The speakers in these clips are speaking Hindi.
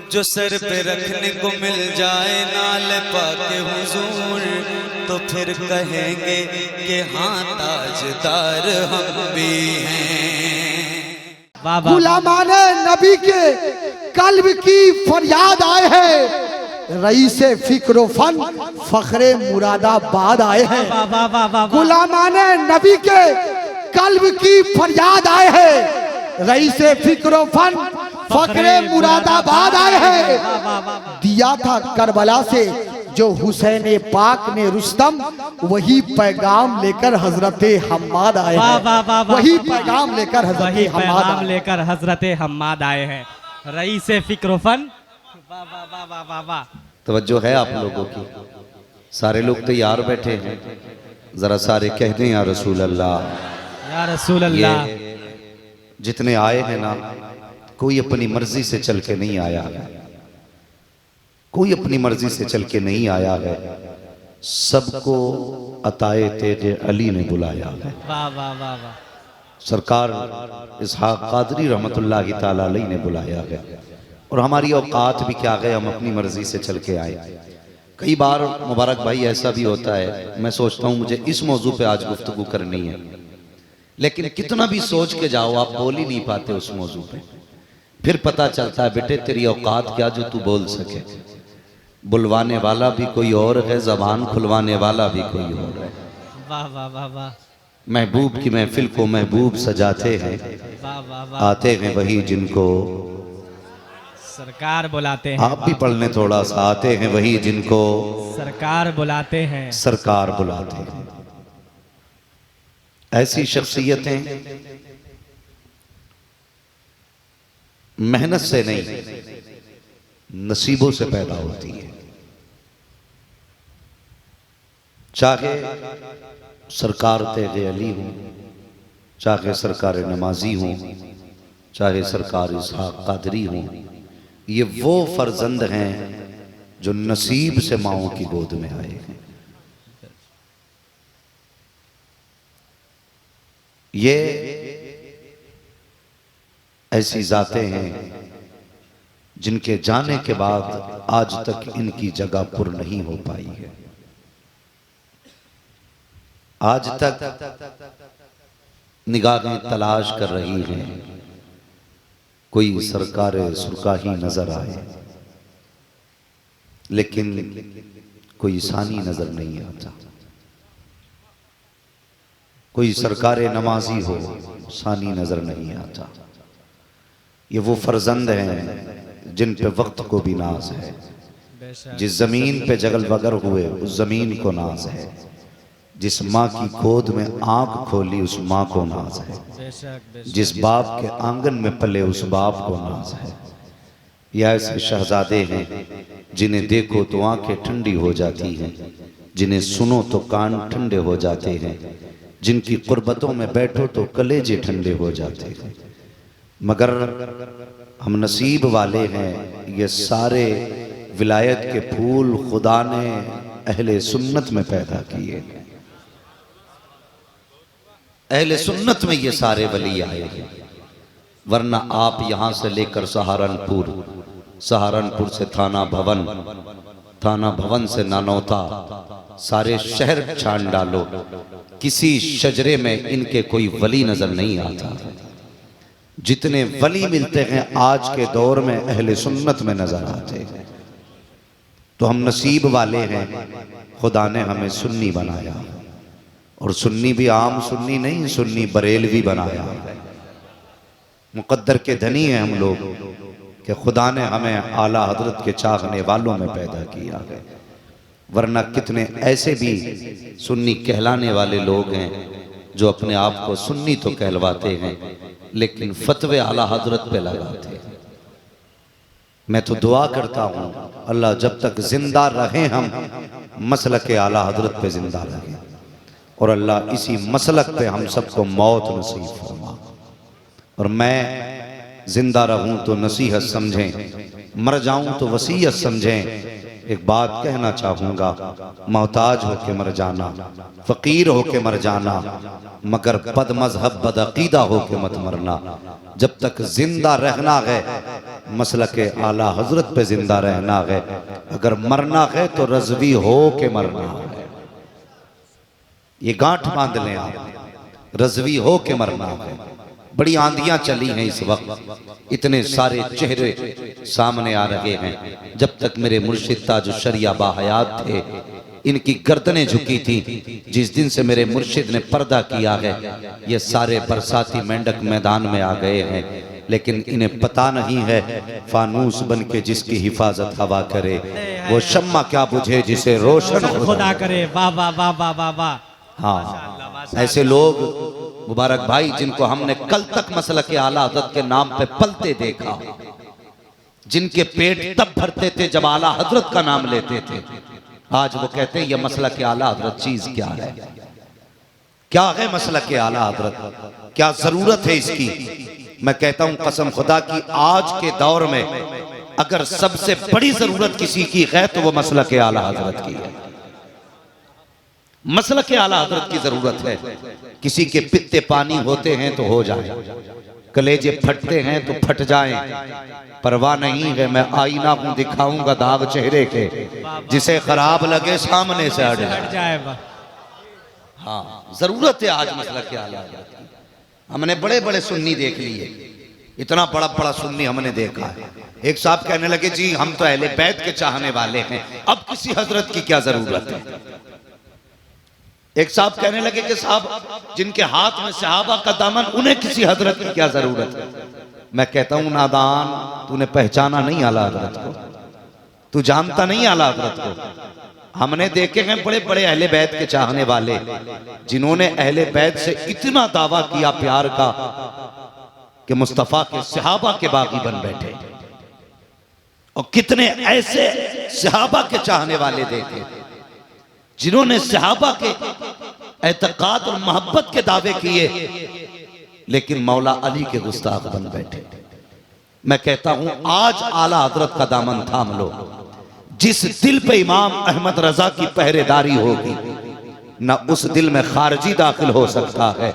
जो सर पे रखने को मिल जाए नाल पाके हुजूर, तो फिर कहेंगे कि हाँ ताजदार हम भी हैं। गुलामाने नबी के कल्ब की फरियाद आए हैं, रईसे फिक्र फन फखरे मुरादाबाद आए हैं। गुलामाने नबी के कल्ब की फरियाद आए हैं, रईसे फिक्र फन फखरे मुरादाबाद आए हैं। दिया था करबला से जो हुसैन पाक ने रुस्तम, वही पैगाम लेकर हजरते हम्माद आए हैं। वही पैगाम लेकर हजरते हम्माद आए हैं। रईसे फिक्रोफन। वाह वाह वाह वाह वाह वाह। तवज्जो है आप लोगों की? सारे लोग तैयार बैठे हैं, जरा सारे कह दें या रसूल अल्लाह या रसूल अल्लाह। जितने आए हैं ना, कोई अपनी मर्जी से चल के नहीं आया है, कोई अपनी मर्जी से चल के नहीं आया है, सबको अताए तेरे अली ने बुलाया है। वाह वाह वाह वाह। सरकार इसहाक कादरी रहमतुल्लाहि ताला अलैहि ने बुलाया है। और हमारी औकात भी क्या गए, हम अपनी मर्जी से चल के आए। कई बार मुबारक भाई ऐसा भी होता है, मैं सोचता हूँ मुझे इस मौजू पे आज गुफ्तगू करनी है, लेकिन कितना भी सोच के जाओ आप बोल ही नहीं पाते उस मौजू पे। फिर पता चलता है बेटे तेरी औकात क्या जो तू बोल सके। बुलवाने वाला भी कोई और है, जबान खुलवाने वाला भी कोई और है। वाह वाह वाह वाह। महबूब की महफिल को महबूब सजाते हैं, वाह वाह वाह। आते हैं वही जिनको सरकार बुलाते हैं। आप भी पढ़ लें थोड़ा सा। आते हैं वही जिनको सरकार बुलाते हैं। सरकार बुलाते हैं। ऐसी शख्सियतें मेहनत से नहीं, नसीबों से पैदा होती है। चाहे सरकार तेगे अली हूं, चाहे सरकार नमाजी हूं, चाहे सरकार इसहाक कादरी हूं, ये वो फर्जंद हैं जो नसीब से माओं की गोद में आए हैं। ये ऐसी जातें हैं जिनके जाने के बाद आज तक इनकी जगह पुर नहीं हो पाई है। आज तक निगाहें तलाश कर रही हैं, कोई सरकार सुरकाही नजर आए, लेकिन कोई सानी नजर नहीं आता। कोई सरकार नमाजी हो, सानी नजर नहीं आता। ये वो फर्जंद हैं जिन पे वक्त को भी नाज है। जिस जमीन पे जगल बगर हुए उस जमीन को नाज है। जिस माँ की गोद में आंख खोली उस माँ को नाज है। जिस बाप के आंगन में पले उस बाप को नाज है। या ऐसे शहजादे हैं जिन्हें देखो तो आंखें ठंडी हो जाती हैं, जिन्हें सुनो तो कान ठंडे हो जाते हैं, जिनकी कुर्बतों में बैठो तो कलेजे ठंडे हो जाते हैं। मगर हम नसीब वाले हैं, ये सारे विलायत के फूल खुदा ने अहले सुन्नत में पैदा किए। अहले सुन्नत में ये सारे वली आए हैं। वरना आप यहां से लेकर सहारनपुर, सहारनपुर से थाना भवन, थाना भवन से नानौता, सारे शहर छान डालो, किसी शजरे में इनके कोई वली नजर नहीं आता। जितने वली मिलते हैं आज के दौर में अहले सुन्नत में नजर आते हैं। तो हम नसीब वाले हैं, खुदा ने हमें सुन्नी बनाया। और सुन्नी भी आम सुन्नी नहीं, सुन्नी बरेलवी बनाया। मुकद्दर के धनी हैं हम लोग कि खुदा ने हमें आला हजरत के चाहने वालों में पैदा किया है। वरना कितने ऐसे भी सुन्नी कहलाने वाले लोग हैं जो अपने आप को सुन्नी तो कहलवाते हैं लेकिन फतवे आला हजरत पे लगाते हैं। मैं तो दुआ करता हूँ अल्लाह जब तक जिंदा रहे हम मसलक आला हजरत पे जिंदा रहें, और अल्लाह इसी मसलक पे हम सबको मौत नसीब फरमा। और मैं जिंदा रहूं तो नसीहत समझें, मर जाऊं तो वसीयत समझें। एक बात कहना चाहूंगा, मोहताज होके मर जाना, फकीर होके मर जाना, मगर बद मजहब बद अकीदा होके मत मरना। जब तक जिंदा रहना है मसलक के आला हजरत पे जिंदा रहना है, अगर मरना है तो रज़वी हो के मरना है। ये गांठ बांध लें आप, रज़वी हो के मरना है। बड़ी आंधियां चली हैं इस वक्त, इतने सारे चेहरे सामने आ रहे हैं। जब तक मेरे मुर्शिद ताज शरिया बाहयात थे, इनकी गर्दनें झुकी थी। जिस दिन से मेरे मुर्शिद ने पर्दा किया है, ये सारे बरसाती मेंढक मैदान में आ गए हैं, लेकिन इन्हें पता नहीं है फानूस बन के जिसकी हिफाजत हवा करे, वो शम्मा क्या बुझे जिसे रोशन खुदा करे। वाह वाह वाह वाह वाह वाह। हाँ, ऐसे लोग मुबारक भाई, जिनको हमने कल तक मसलक आला हजरत के नाम पे पलते देखा, जिनके पेट तब भरते थे जब आला हजरत का नाम लेते थे, आज वो कहते हैं ये मसलक आला हजरत चीज क्या है? क्या है मसलक आला हजरत? क्या जरूरत है इसकी? मैं कहता हूं कसम खुदा की, आज के दौर में अगर सबसे बड़ी जरूरत किसी की है तो वो मसलक आला हजरत की है। मसलक आला हजरत की जरूरत है। किसी के पित्ते पानी होते हैं तो हो जाए, कलेजे फटते हैं तो फट जाएं, परवाह नहीं है। मैं आईना हूं, दिखाऊंगा दाग चेहरे के, जिसे खराब लगे सामने से हट जाए। हाँ, जरूरत है आज मसलक आला हजरत की। हमने बड़े बड़े सुन्नी देख लिए, इतना बड़ा बड़ा सुन्नी हमने देखा है। एक साहब कहने लगे जी हम तो अहले बैत के चाहने वाले हैं, अब किसी हजरत की क्या जरूरत है? एक साहब कहने लगे कि साहब जिनके हाथ में सहाबा का दामन, उन्हें किसी हजरत की क्या जरूरत है? मैं कहता हूं नादान, तूने पहचाना नहीं आला हजरत को, तू जानता नहीं आला हजरत को। हमने देखे हैं बड़े बड़े अहले बैत के चाहने वाले, जिन्होंने अहले बैत से इतना दावा किया प्यार का कि मुस्तफा के सहाबा के बागी बन बैठे। और कितने ऐसे सहाबा के चाहने वाले देखे जिन्होंने सहाबा के एतकाद और मोहब्बत के दावे किए, लेकिन मौला अली के गुस्ताख बन बैठे। मैं कहता हूं आज आला हजरत का दामन थाम लो। जिस दिल पे इमाम अहमद रजा की पहरेदारी होगी, न उस दिल में खारजी दाखिल हो सकता है,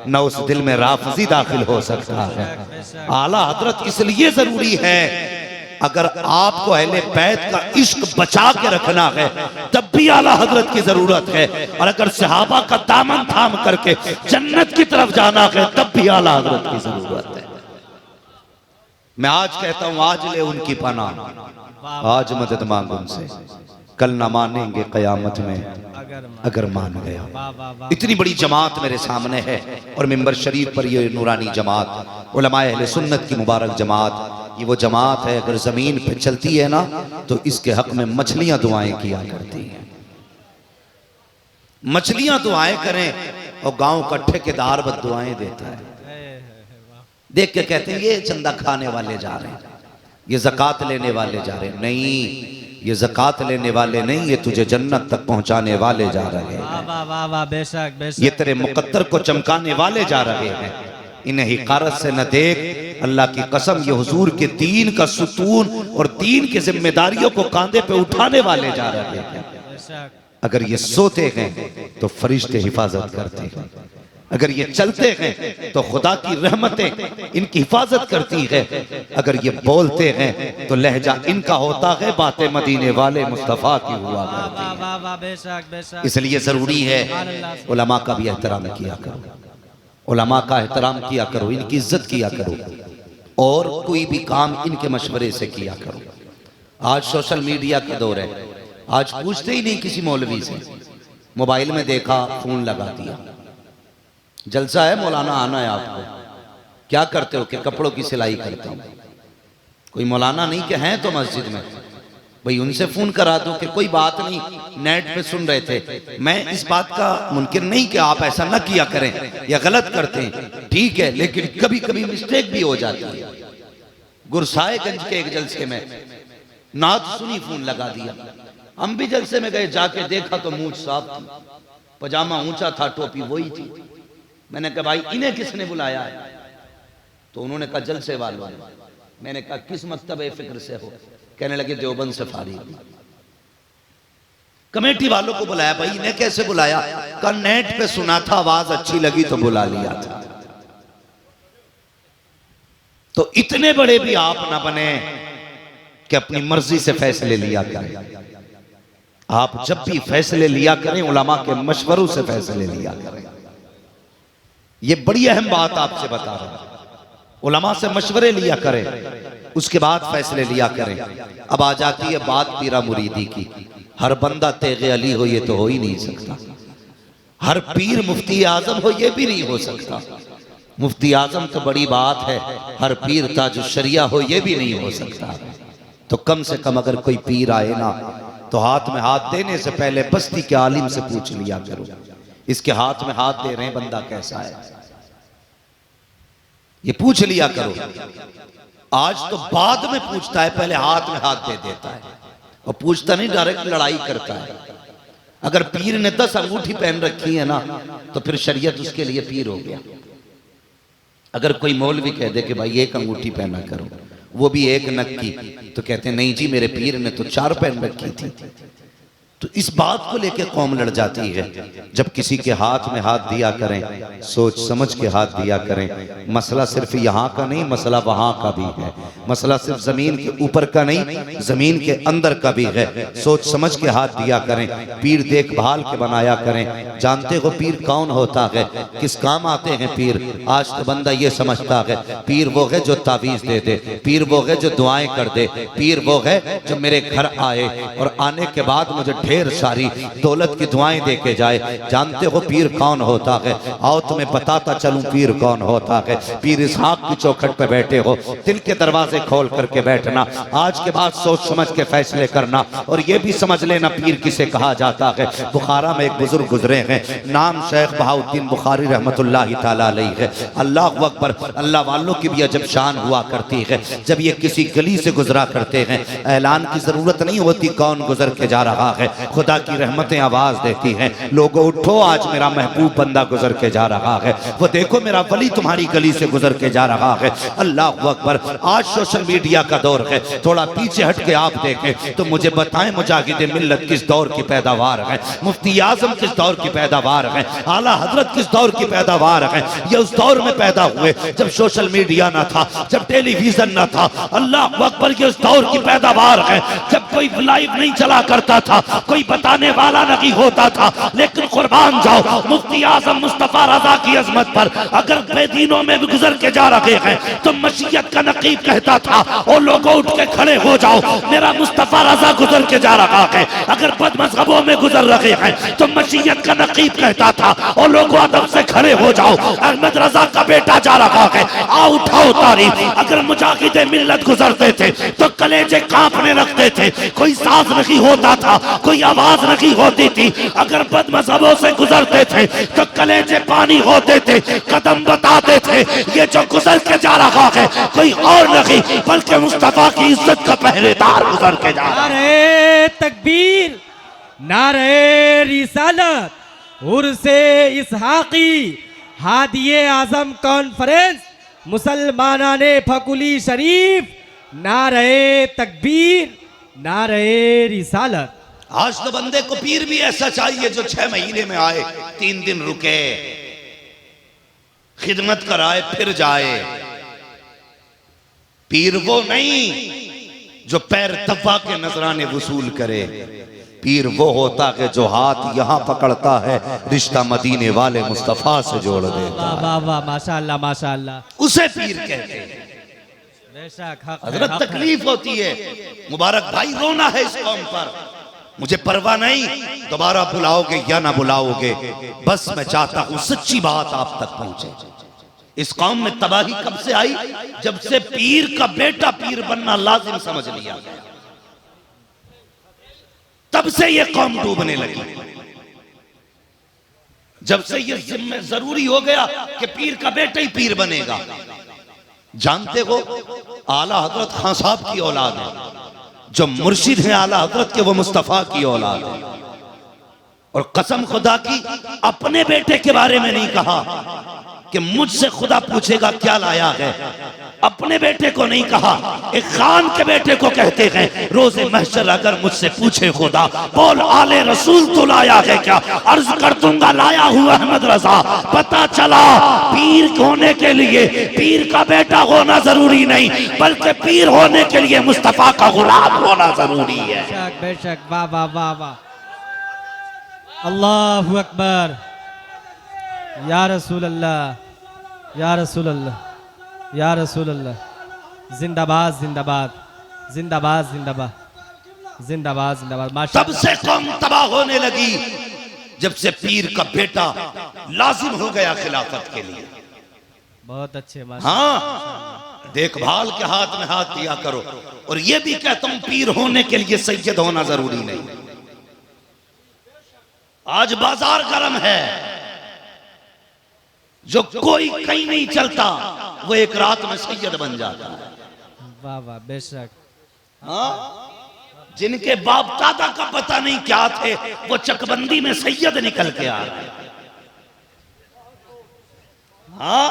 न उस दिल में राफजी दाखिल हो सकता है। आला हजरत इसलिए जरूरी है, अगर आपको अहले बैत का इश्क बचा के रखना है तब भी आला हजरत की जरूरत है, और अगर सहाबा का दामन थाम करके जन्नत की तरफ जाना है तब भी आला हजरत की जरूरत है। मैं आज कहता हूं आज ले उनकी पनाह, आज मदद मांग उनसे, कल ना मानेंगे कयामत में अगर मान गया। इतनी बड़ी जमात मेरे सामने है, और मिंबर शरीफ पर ये नूरानी जमात, उलमाए अहले सुन्नत की मुबारक जमात, ये वो जमात है अगर जमीन पे चलती है ना तो इसके हक में मछलियां दुआएं किया करती हैं। मछलियां दुआएं करें और गांव का ठेकेदार बद दुआएं देता है। देख के कहते हैं ये चंदा खाने वाले जा रहे हैं, ये ज़कात लेने वाले जा रहे हैं। नहीं, ये ज़कात लेने वाले नहीं, ये तुझे जन्नत तक पहुंचाने वाले जा रहे हैं। बेशक बेशक, ये तेरे मुकद्दर को चमकाने वाले जा रहे हैं। इन्हें हिकारत से न देख, अल्लाह की कसम ये हुजूर के दीन का सुतून और दीन की जिम्मेदारियों को कांधे पे उठाने वाले जा रहे हैं। अगर ये सोते हैं तो फरिश्ते हिफाजत करते हैं, अगर ये चलते हैं तो खुदा की रहमतें इनकी हिफाजत करती है, अगर ये बोलते हैं तो लहजा इनका होता है बातें मदीने वाले मुस्तफ़ा की हुआ करती है। इसलिए जरूरी है उलमा का भी एहतराम किया करो, उलमा का एहतराम किया करो, इनकी इज्जत किया करो, और कोई भी काम इनके मशवरे से किया करो। आज सोशल मीडिया का दौर है, आज पूछते ही नहीं किसी मौलवी से, मोबाइल में देखा फोन लगा दिया, जलसा है मौलाना आना है आपको, क्या करते हो कि कपड़ों की सिलाई करता हूँ। कोई मौलाना नहीं कि हैं तो मस्जिद में, भाई उनसे फोन करा दो कि कोई बात नहीं, नेट पे सुन रहे थे। मैं इस बात का मुनकिर नहीं कि आप ऐसा न किया करें या गलत करते हैं, ठीक है, लेकिन कभी कभी मिस्टेक भी हो जाती है। गुरसाएगंज के एक जलसे में नात सुनी, फोन लगा दिया। हम भी जलसे में गए, जाके देखा तो मूंछ साफ थी, पजामा ऊंचा था, टोपी वही थी। मैंने कहा भाई इन्हें किसने बुलाया है? तो उन्होंने कहा जलसे वालों ने। मैंने कहा किस मकतब फिक्र से हो? कहने लगे देवबंद से फारिग। कमेटी वालों को बुलाया, भाई इन्हें कैसे बुलाया? कहा नेट पे सुना था, आवाज अच्छी लगी तो बुला लिया था। तो इतने बड़े भी आप ना बने कि अपनी मर्जी से फैसले लिया करें। आप जब भी फैसले लिया करें उलमा के मशवरों से फैसले लिया करें। ये बड़ी अहम बात आपसे बता रहा हूं। उलमा से मशवरे लिया करें, उसके बाद फैसले लिया करें। अब आ जाती है बात पीरा मुरीदी की। हर बंदा तेगे अली हो ये तो हो ही नहीं सकता। हर पीर मुफ्ती आजम हो ये भी नहीं हो सकता। मुफ्ती आजम तो बड़ी बात है, हर पीर ताज शरिया हो ये भी नहीं हो सकता। तो कम से कम अगर कोई पीर आए ना तो हाथ में हाथ देने से पहले बस्ती के आलिम से पूछ लिया करो, इसके हाथ में हाथ दे रहे हैं बंदा कैसा है, ये पूछ लिया करो। आज तो बाद में पूछता है, पहले हाथ में हाथ दे देता है और पूछता नहीं, डायरेक्ट लड़ाई करता है। अगर पीर ने 10 अंगूठी पहन रखी है ना तो फिर शरीयत उसके लिए पीर हो गया। अगर कोई मौलवी कह दे कि भाई एक अंगूठी पहना करो, वो भी एक नग की, तो कहते हैं नहीं जी मेरे पीर ने तो 4 पहन रखी थी। तो इस बात को लेकर कौम लड़ जाती है। जब किसी के हाथ में हाथ दिया करें, सोच समझ के हाथ दिया करें। मसला सिर्फ यहाँ का नहीं, मसला वहाँ का भी है। मसला सिर्फ जमीन के ऊपर का नहीं, जमीन के अंदर का भी है। सोच समझ के हाथ दिया करें। पीर देखभाल के बनाया करें। जानते हो पीर कौन होता है, किस काम आते हैं पीर? आज तो बंदा ये समझता है पीर वो है जो तावीज दे दे, पीर वो है जो दुआएं कर दे, पीर वो है जो मेरे घर आए और आने के बाद मुझे ढेर सारी दौलत की दुआएं दे के जाए। जानते हो पीर कौन होता है? आओ तुम्हें बताता चलूं पीर कौन होता है। पीर इसहाक की चौखट पे बैठे हो, दिल के दरवाजे खोल करके बैठना। आज के बाद सोच समझ के फैसले करना और ये भी समझ लेना पीर किसे कहा जाता है। बुखारा में एक बुजुर्ग गुजरे हैं, नाम शेख बहाउद्दीन बुखारी रहमतुल्लाहि ताला अलैहि है। अल्लाह अकबर। अल्लाह वालों की भी अजब शान हुआ करती है। जब ये किसी गली से गुजरा करते हैं, ऐलान की जरूरत नहीं होती कौन गुजर के जा रहा है, खुदा की रहमतें आवाज देती हैं, लोगों उठो आज मेरा महबूब बंदा गुजर के जा रहा है। वो देखो मेरा वली तुम्हारी गली से गुजर के जा रहा है। अल्लाह अकबर। आज सोशल मीडिया का दौर है, थोड़ा पीछे हट के आप देखें तो मुझे बताएं मुजाहिद मिल्लत किस दौर की पैदावार है, मुफ्ती आजम किस दौर की पैदावार है, आला हजरत किस दौर की पैदावार है। ये उस दौर में पैदा हुए जब सोशल मीडिया ना था, जब टेलीविजन ना था। अल्लाह अकबर। ये उस दौर की पैदावार है जब कोई लाइव नहीं चला करता था, कोई बताने वाला नहीं होता था। लेकिन कुर्बान जाओ मुफ्ती आजम मुस्तफा रजा की अजमत पर अगर बेदीनों में भी गुजर के जा रहे हैं तो मशीयत का नकीब कहता था और लोगों उठ के खड़े हो जाओ मेरा मुस्तफा रजा गुजर के जा रहा है। अगर बदमज़हबों में गुजर रहे हैं तो मशीयत का नकीब कहता था और लोगों अदब से खड़े हो जाओ अहमद रजा का बेटा जा रहा है, आओ उठाओ तारीफ। अगर मुजाहिद मिल्लत गुजरते थे तो कलेजे कांपने लगते थे, कोई साज नहीं होता था, कोई आवाज नहीं होती थी। अगर बदमज़हबों से गुजरते थे तो कलेजे पानी होते थे, कदम बताते थे ये जो गुजर के जा रहा है कोई और नहीं बल्कि मुस्तफा की इज्जत का पहरेदार गुजर के जा रहा है। नारे तकबीर, नारे रिसालत, उर्से इसहाकी, हादिये आजम कॉन्फ्रेंस, मुसलमानाने फकुली शरीफ, नारे तकबीर, नारे रिसालत। आज तो बंदे को पीर भी ऐसा चाहिए जो 6 महीने में आए, 3 दिन रुके, खिदमत कराए फिर जाए। पीर वो नहीं जो पैर दबा के नजराने वसूल करे। पीर वो होता है जो हाथ यहां पकड़ता है, रिश्ता मदीने वाले मुस्तफा से जोड़ देता है। वाह वाह माशाअल्लाह माशाअल्लाह। उसे पीर कहते हैं। हजरत तकलीफ होती है, मुबारक भाई रोना है इस कौम पर, मुझे परवाह नहीं दोबारा बुलाओगे या ना बुलाओगे, बस मैं चाहता हूं सच्ची बात आप तक पहुंचे। इस कौम में तबाही कब से आई? जब से पीर का बेटा पीर बनना लाजिम समझ लिया गया, तब से ये कौम डूबने लगी। जब से ये जिम्मे जरूरी हो गया कि पीर का बेटा ही पीर बनेगा। जानते हो आला हजरत खान साहब की औलाद है, जो मुर्शिद है आला हजरत के, वो मुस्तफा की औलाद है। और कसम खुदा की अपने बेटे के बारे में नहीं कहा कि मुझसे खुदा पूछेगा क्या लाया है, अपने बेटे को नहीं कहा, एक खान के बेटे को कहते हैं रोज़े महशर अगर मुझसे पूछे खुदा बोल आले रसूल तो लाया है क्या, अर्ज कर दूंगा लाया हुआ अहमद रजा। पता चला पीर होने के लिए पीर का बेटा होना जरूरी नहीं, बल्कि पीर होने के लिए मुस्तफा का गुलाम होना जरूरी है। बेशक बेशक, वाह वाह वाह वाह, अल्लाहु अकबर, या रसूल अल्लाह, या रसूल अल्लाह, या रसूल अल्लाह, जिंदाबाद जिंदाबाद जिंदाबाद जिंदाबाद जिंदाबाद जिंदाबाद। माशा तब से कौम तबाह होने लगी जब से पीर का बेटा लाजिम हो गया खिलाफत के लिए। बहुत अच्छे माशा। हाँ, देखभाल के हाथ में हाथ दिया करो। और ये भी कहता हूं पीर होने के लिए सैयद होना जरूरी नहीं। आज बाजार गर्म है, जो कोई कहीं नहीं चलता वो एक रात में सैयद बन जाता है। वाह वाह, बेशक। हाँ, जिनके बाप दादा का पता नहीं क्या थे वो चकबंदी में सैयद निकल के आ रहे। हाँ,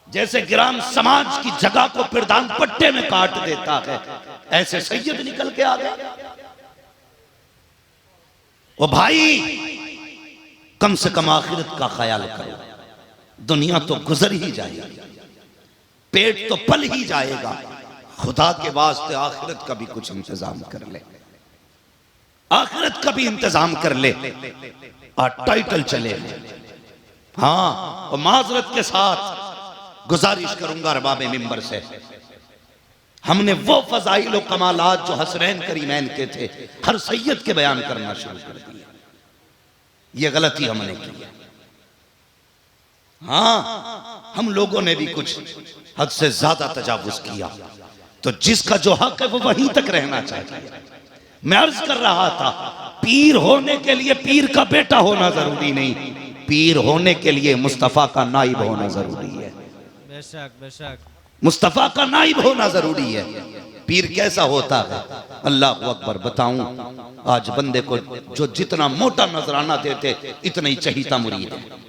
जैसे ग्राम समाज की जगह को प्रधान पट्टे में काट देता है, ऐसे सैयद निकल के आ गए। ओ भाई, कम से कम आखिरत का ख्याल करो। दुनिया तो गुजर ही जाएगी, पेट तो पल ही जाएगा। खुदा के वास्ते आखिरत का भी कुछ इंतजाम कर ले, आखिरत का भी इंतजाम कर ले। और टाइटल चले। हाँ, और माजरत के साथ गुजारिश करूंगा अरबाब मिंबर से, हमने वो फजाइल और कमालात जो हसनैन करीमैन के थे हर सैयद के बयान करना शुरू कर दिया। ये गलती हमने की। हाँ, हम लोगों ने भी कुछ हद से ज्यादा तजावुज किया। तो जिसका जो हक है वो वहीं तक रहना चाहिए। मैं अर्ज कर रहा था, पीर होने के लिए पीर का बेटा होना जरूरी नहीं, पीर होने के लिए मुस्तफा का नाइब होना जरूरी है। बेशक बेशक, मुस्तफा का नाइब होना जरूरी है। पीर कैसा होता है, अल्लाह अकबर, बताऊं आज बंदे को जो जितना मोटा नजराना देते इतना ही चहीता मुरीद है।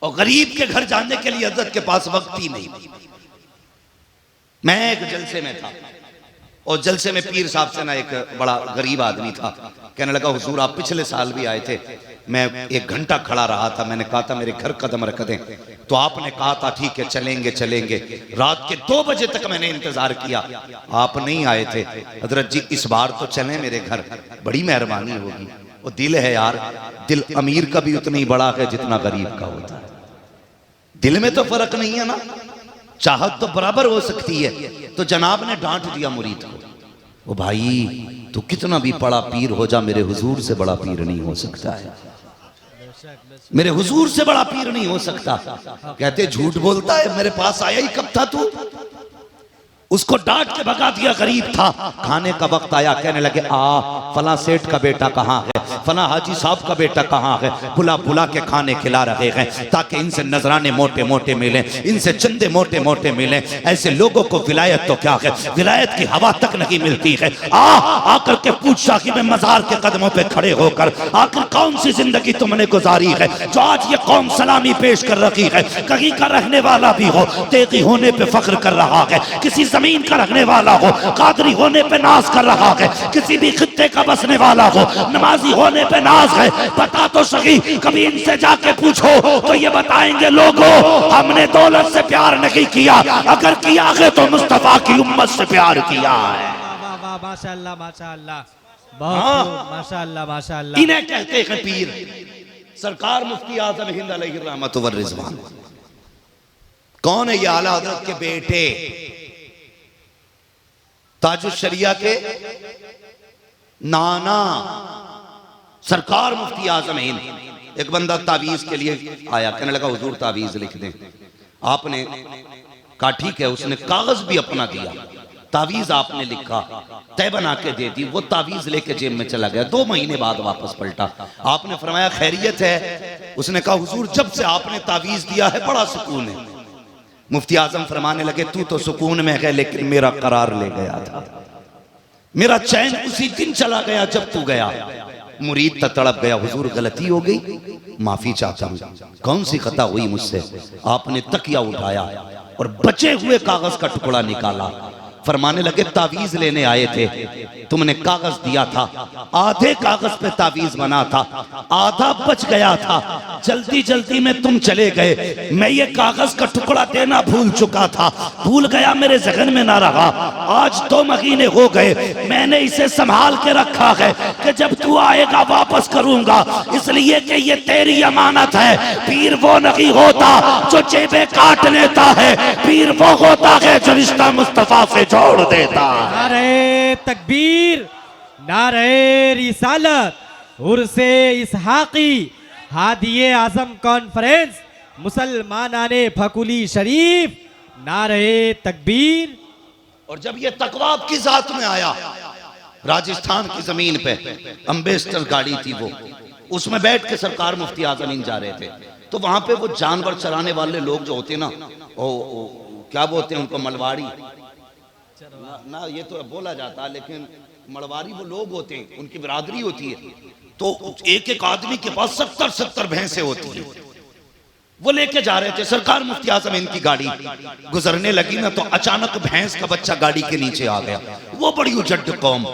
और गरीब के घर जाने के लिए हजरत के पास वक्त ही नहीं। मैं एक जलसे में था और जलसे में पीर साहब से ना एक बड़ा गरीब आदमी था, कहने लगा हुजूर आप पिछले साल भी आए थे, मैं 1 घंटा खड़ा रहा था, मैंने कहा था मेरे घर कदम रख दें, तो आपने कहा था ठीक है चलेंगे चलेंगे। रात के 2 बजे तक मैंने इंतजार किया, आप नहीं आए थे। हजरत जी इस बार तो चलें मेरे घर, बड़ी मेहरबानी होगी। वो दिल है यार, दिल अमीर का भी उतना ही बड़ा है जितना गरीब का होता है। दिल में तो फर्क नहीं है ना, चाहत तो बराबर हो सकती है। तो जनाब ने डांट दिया मुरीद को, ओ भाई तू कितना भी बड़ा पीर हो जा, मेरे हुजूर से बड़ा पीर नहीं हो सकता है, मेरे हुजूर से बड़ा पीर नहीं हो सकता। कहते झूठ बोलता है, मेरे पास आया ही कब था तू? उसको डांट के भगा दिया। गरीब था, खाने का वक्त आया, कहने लगे फला सेठ का बेटा कहाँ है, फला हाजी साहब का बेटा कहाँ है, बुला बुला के खाने खिला रहे हैं ताकि इनसे नजराने मोटे मोटे मिले, इनसे चंदे मोटे मोटे मिले। ऐसे लोगों को विलायत तो क्या है, विलायत की हवा तक नहीं मिलती है। आकर के पूछ साहिब मजार के कदमों पे खड़े होकर, आखिर कौन सी जिंदगी तुमने गुजारी है जो आज ये कौम सलामी पेश कर रखी है। कहीं का रहने वाला भी हो, तेगी होने पे फख्र कर रहा है, किसी जमीन का रखने वाला हो, कादरी होने पे नाज कर रहा है, किसी भी खित्ते का बसने वाला हो, नमाजी होने पे नाज है। पता तो सही, कभी इनसे जाके पूछो तो ये बताएंगे लोगों हमने दौलत से प्यार नहीं किया, अगर किया है तो मुस्तफा की उम्मत से प्यार किया है। माशाअल्लाह माशाअल्लाह, बहुत माशाअल्लाह माशाअल्लाह। इन्हें कहते हैं पीर। सरकार मुफ्ती आजम हिंद अलैहि रहमत व रिजवान कौन है? ये आला हजरत के बेटे ताजुश शरिया के नाना सरकार मुफ्ती आजम हिंद। एक बंदा तावीज के लिए आया, कहने लगा हुजूर तावीज लिख दें। आपने कहा ठीक है, उसने कागज भी अपना दिया, तावीज आपने लिखा, तय बना के दे दी। वो तावीज लेके जेब में चला गया। 2 महीने बाद वापस पलटा। आपने फरमाया खैरियत है? उसने कहा हुजूर जब से आपने तावीज दिया है बड़ा सुकून है। मुफ्ती आजम फरमाने लगे तू तो सुकून में है, लेकिन मेरा करार ले गया था, मेरा चैन उसी दिन चला गया जब तू गया। मुरीद तड़प गया, हुजूर गलती हो गई, माफी चाहता हूँ, कौन सी खता हुई मुझसे। आपने तकिया उठाया और बचे हुए कागज का टुकड़ा निकाला, फरमाने लगे तावीज लेने आए थे, तुमने कागज दिया था, आधे कागज पे तावीज बना था, आधा बच गया था, जल्दी जल्दी में तुम चले गए, मैं ये कागज का टुकड़ा देना भूल चुका था, भूल गया, मेरे जहन में ना रहा। आज 2 महीने हो गए, मैंने इसे संभाल के रखा है कि जब तू आएगा वापस करूंगा, इसलिए कि ये तेरी अमानत है। पीर वो नहीं होता जो जेबें काट लेता है, पीर वो होता है जो रिश्ता मुस्तफा से छोड़ देता। नारे तकबीर, नारे रिसालत, उर्से इसहाकी, हादिये आजम कॉन्फ्रेंस, मुसलमानाने फकुली शरीफ, नारे तकबीर। और जब ये तकवा आपकी जात में आया, राजस्थान की जमीन पे अम्बेसडर गाड़ी थी, वो उसमें बैठ के सरकार मुफ्ती आजम हिंद जा रहे थे, तो वहां पे वो जानवर चराने वाले लोग जो होते ना, क्या बोलते हैं उनको, मलवाड़ी ना, ये तो बोला जाता है, लेकिन मड़वारी वो लोग होते हैं, उनकी बिरादरी होती है। तो एक एक आदमी के पास 70-70 भैंसे होती है, वो लेके जा रहे थे। सरकार मुफ्ती आजम इनकी गाड़ी गुजरने लगी ना, तो अचानक भैंस का बच्चा गाड़ी के नीचे आ गया। वो बड़ी उजड्ड कौम,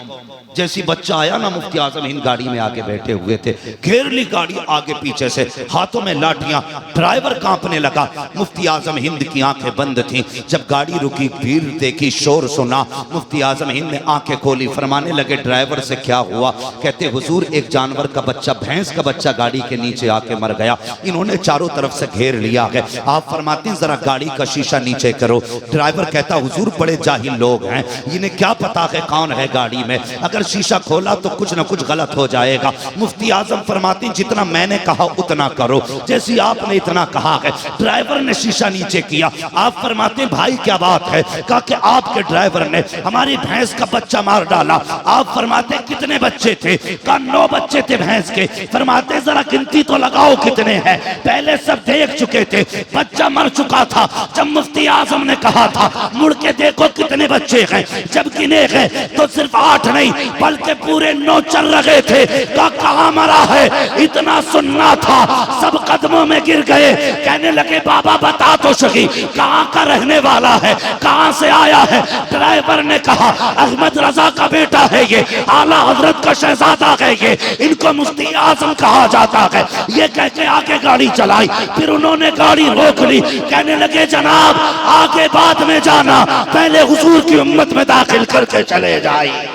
जैसी बच्चा आया ना, मुफ्ती आजम हिंद गाड़ी में आके बैठे हुए थे, घेर ली गाड़ी आगे पीछे से, हाथों में लाठियां, ड्राइवर कांपने लगा। मुफ्ती आजम हिंद की आंखें बंद थीं। जब गाड़ी रुकी, भीड़ देखी, शोर सुना, मुफ्ती आजम हिंद ने आंखें खोली, फरमाने लगे ड्राइवर से क्या हुआ? कहते हुजूर एक जानवर का बच्चा, भैंस का बच्चा गाड़ी के नीचे आके मर गया, इन्होंने चारों तरफ से घेर लिया है। आप फरमाते हैं जरा गाड़ी का शीशा नीचे करो। ड्राइवर कहता हुजूर बड़े जाहिल लोग हैं, इन्हें क्या पता है कौन है गाड़ी में, अगर शीशा खोला तो कुछ ना कुछ गलत हो जाएगा। मुफ्ती आजम फरमाते जितना मैंने कहा उतना करो, जैसी आपने इतना कहा है। ड्राइवर ने शीशा नीचे किया। आप फरमाते भाई क्या बात है? कहा कि आपके ड्राइवर ने हमारी भैंस का बच्चा मार डाला। आप फरमाते कितने बच्चे थे? कहा 9 बच्चे थे भैंस के। फरमाते जरा गिनती तो लगाओ कितने हैं। पहले सब देख चुके थे, बच्चा मर चुका था। जब मुफ्ती आजम ने कहा था मुड़ के देखो कितने बच्चे हैं, जब गिने गए तो सिर्फ 8 नहीं बल्कि पूरे 9 चल रहे थे। कहाँ मरा है? इतना सुनना था, सब कदमों में गिर गए। कहने लगे बाबा बता तो सही कहाँ का रहने वाला है, कहाँ से आया है? ड्राइवर ने कहा अहमद रजा का बेटा है ये, आला हजरत का शहजादा है ये, इनको मुफ्ती आजम कहा जाता है। ये कह के आगे गाड़ी चलाई, फिर उन्होंने गाड़ी रोक ली। कहने लगे जनाब आगे बाद में जाना, पहले हुजूर की उम्मत में दाखिल करके चले जाए।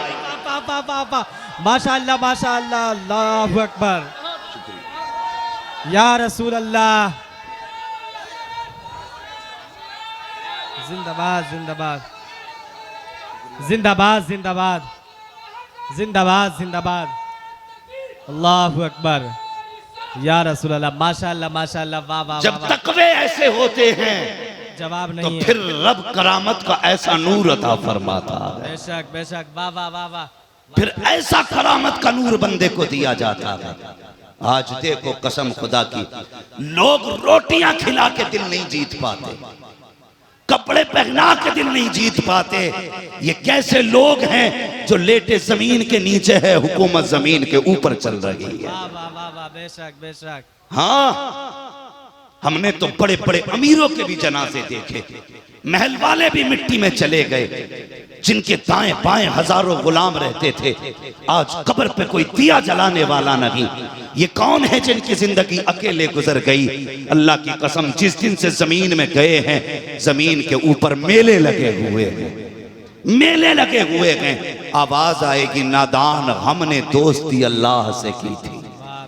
माशाअल्लाह माशाअल्लाह, अल्लाहु अकबर, या रसूल अल्लाह, जिंदाबाद जिंदाबाद जिंदाबाद जिंदाबाद जिंदाबाद जिंदाबाद, अल्लाहु अकबर, या रसूल अल्लाह, माशाअल्लाह माशाअल्लाह, वाह वाह। जब तकवे ऐसे होते हैं जवाब नहीं तो है, फिर रब करामत का ऐसा नूर अता फरमाता है। बेशक बेशक, वाह वाह वाह वाह। फिर ऐसा करामत का नूर बंदे को दिया जाता है। आज देखो कसम खुदा की, लोग रोटियां खिला के दिल नहीं जीत पाते, कपड़े पहना के दिल नहीं जीत पाते। ये कैसे लोग हैं जो लेटे जमीन के नीचे है, हुकूमत जमीन के ऊपर चल रही है। वाह वाह वाह वाह, बेशक बेशक। हाँ, हमने तो बड़े बड़े अमीरों के भी जनाजे देखे, महल वाले भी मिट्टी में चले गए, जिनके दाएं बाएं हजारों गुलाम रहते थे। आज कब्र पे कोई दिया जलाने वाला नहीं। ये कौन है जिनकी जिंदगी अकेले गुजर गई? अल्लाह की कसम, जिस दिन से जमीन में गए हैं, जमीन के ऊपर मेले लगे हुए हैं, मेले लगे हुए हैं। आवाज आएगी नादान हमने दोस्ती अल्लाह से की थी,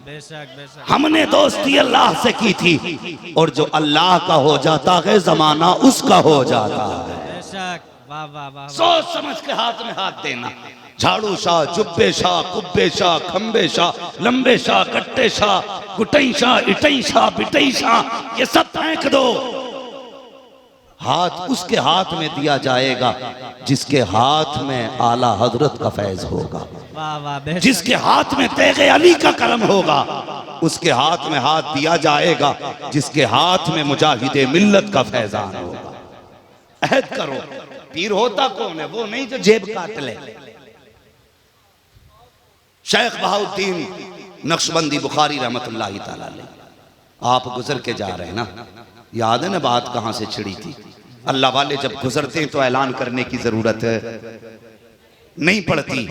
बेशक बेशक, हमने दोस्ती अल्लाह से की थी। और जो अल्लाह का हो जाता है जमाना उसका हो जाता है। बेशक, वाह वाह वाह। सोच समझ के हाथ में हाथ देना। झाड़ू शाह, जुब्बे शाह, कुब्बे शाह, खंबे शाह, लंबे शाह, कट्टे शाह, गुटई शाह, इटई शाह, बिटई शाह, ये सब फेंक दो। हाथ उसके हाथ में दिया जाएगा जिसके हाथ में आला हजरत का फैज होगा, वाह वाह, बेशक, जिसके हाथ में तेगे अली का कलम होगा। उसके हाथ में हाथ दिया जाएगा जिसके हाथ में मुजाहिदे मिल्लत का फैजान होगा। अहद करो। पीर होता कौन है? वो नहीं जो जेब काट ले। शेख बहाउद्दीन नक्शबंदी बुखारी रहमतुल्लाहि ताला अलैह, आप गुजर के जा रहे हैं ना, याद है ना बात कहां से छिड़ी थी? अल्लाह वाले जब गुजरते हैं तो ऐलान करने की जरूरत नहीं पड़ती,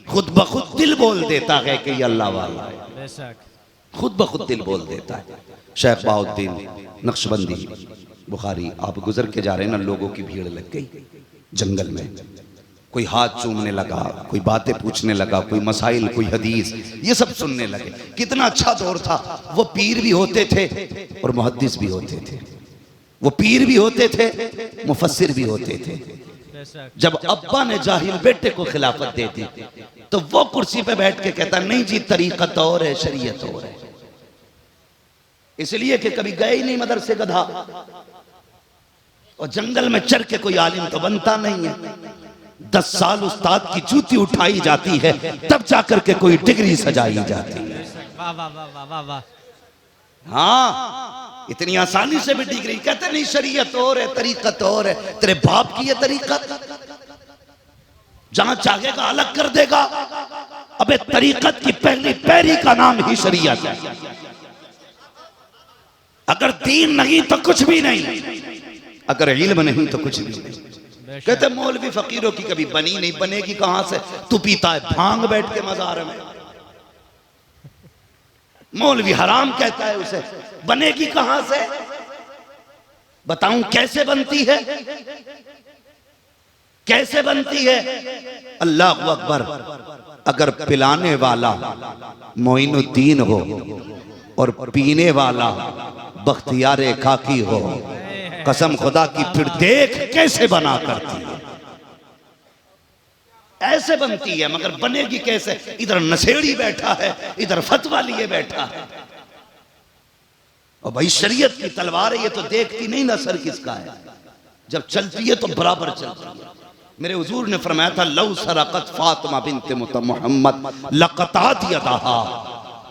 खुद ब खुद दिल बोल देता है कि ये अल्लाह वाला है, बेशक खुद ब खुद दिल बोल देता है। शेख बहाउद्दीन नक्शबंदी बुखारी, आप गुजर के जा रहे हैं ना, लोगों की भीड़ लग गई जंगल में, कोई हाथ चूमने लगा, कोई बातें पूछने लगा, कोई मसाइल, कोई हदीस, ये सब सुनने लगे। कितना अच्छा दौर था, वो पीर भी होते थे और मुहद्दिस भी होते थे, वो पीर भी होते थे, मुफस्सिर भी होते थे। बेशक जब अब्बा ने जाहिल बेटे को खिलाफत दे दी तो वो कुर्सी पे बैठ के कहता नहीं जी तरीकत और है, शरीयत और है। इसलिए कि कभी गए ही नहीं मदरसे गधा, और जंगल में चढ़ के कोई आलिम तो बनता नहीं है। 10 साल उस्ताद की जूती उठाई जाती है, तब जाकर के कोई डिग्री सजाई जाती है। वाह वाह वाह वाह वाह वाह। हाँ, इतनी आसानी से भी डिग्री, कहते नहीं शरीयत और है, तरीकत और है। तेरे बाप की ये तरीकत, जहां चाहेगा अलग कर देगा। अबे तरीकत की पहली पैरी का नाम ही शरीयत है। अगर दीन नहीं तो कुछ भी नहीं, अगर इल्म नहीं तो कुछ भी नहीं। कहते मौलवी फकीरों की कभी बनी नहीं, बनेगी कहां से? तू पीता है भांग बैठ के मजार में, मौलवी हराम कहता है उसे, बनेगी कहां से? बताऊं कैसे बनती है, कैसे बनती है? अल्लाह अकबर। अगर पिलाने वाला मोइनुद्दीन हो और पीने वाला बख्तियारे खाकी हो, कसम खुदा की, फिर देख कैसे बना करती है। ऐसे बनती है, मगर बनेगी कैसे? इधर नशेड़ी बैठा है, इधर फतवा लिए बैठा है। और भाई शरीयत की तलवार है, ये तो देखती नहीं ना सर किसका है, जब चलती है तो बराबर चलती है। मेरे हुजूर ने फरमाया था लौ सरकत फातिमा बिन्त मोहम्मद लक़तात यदाहा,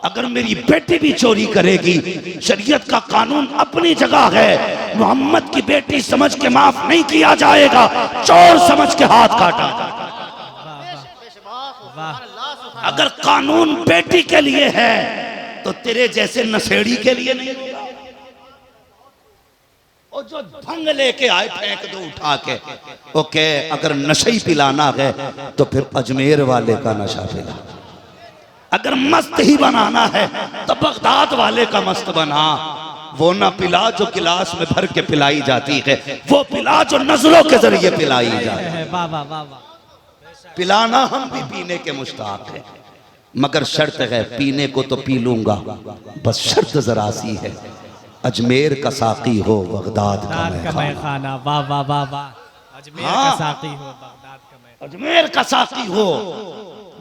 अगर मेरी बेटी भी चोरी करेगी, शरीयत का कानून अपनी जगह है, मोहम्मद की बेटी समझ के माफ नहीं किया जाएगा, चोर समझ के हाथ काटा। अगर कानून बेटी के लिए है तो तेरे जैसे नशेड़ी के लिए नहीं होगा। और जो भंग लेके आए फेंक दो उठा के, ओके अगर नशे ही पिलाना है तो फिर अजमेर वाले का नशा पिला। अगर मस्त ही बनाना है तो बगदाद वाले का मस्त बना। वो ना पिला जो गिलास में भर के पिलाई जाती है, वो पिला जो नजरों के जरिए पिलाई जाती है। वाह वाह वाह वाह। पिलाना हम भी पीने के मुश्ताक है, मगर शर्त है पीने को तो पी लूंगा, बस शर्त जरा सी है, अजमेर का साकी हो बगदाद का मैखाना। वाह वाह वाह वाह। अजमेर का साकी हो बगदाद का मैखाना, अजमेर का साकी हो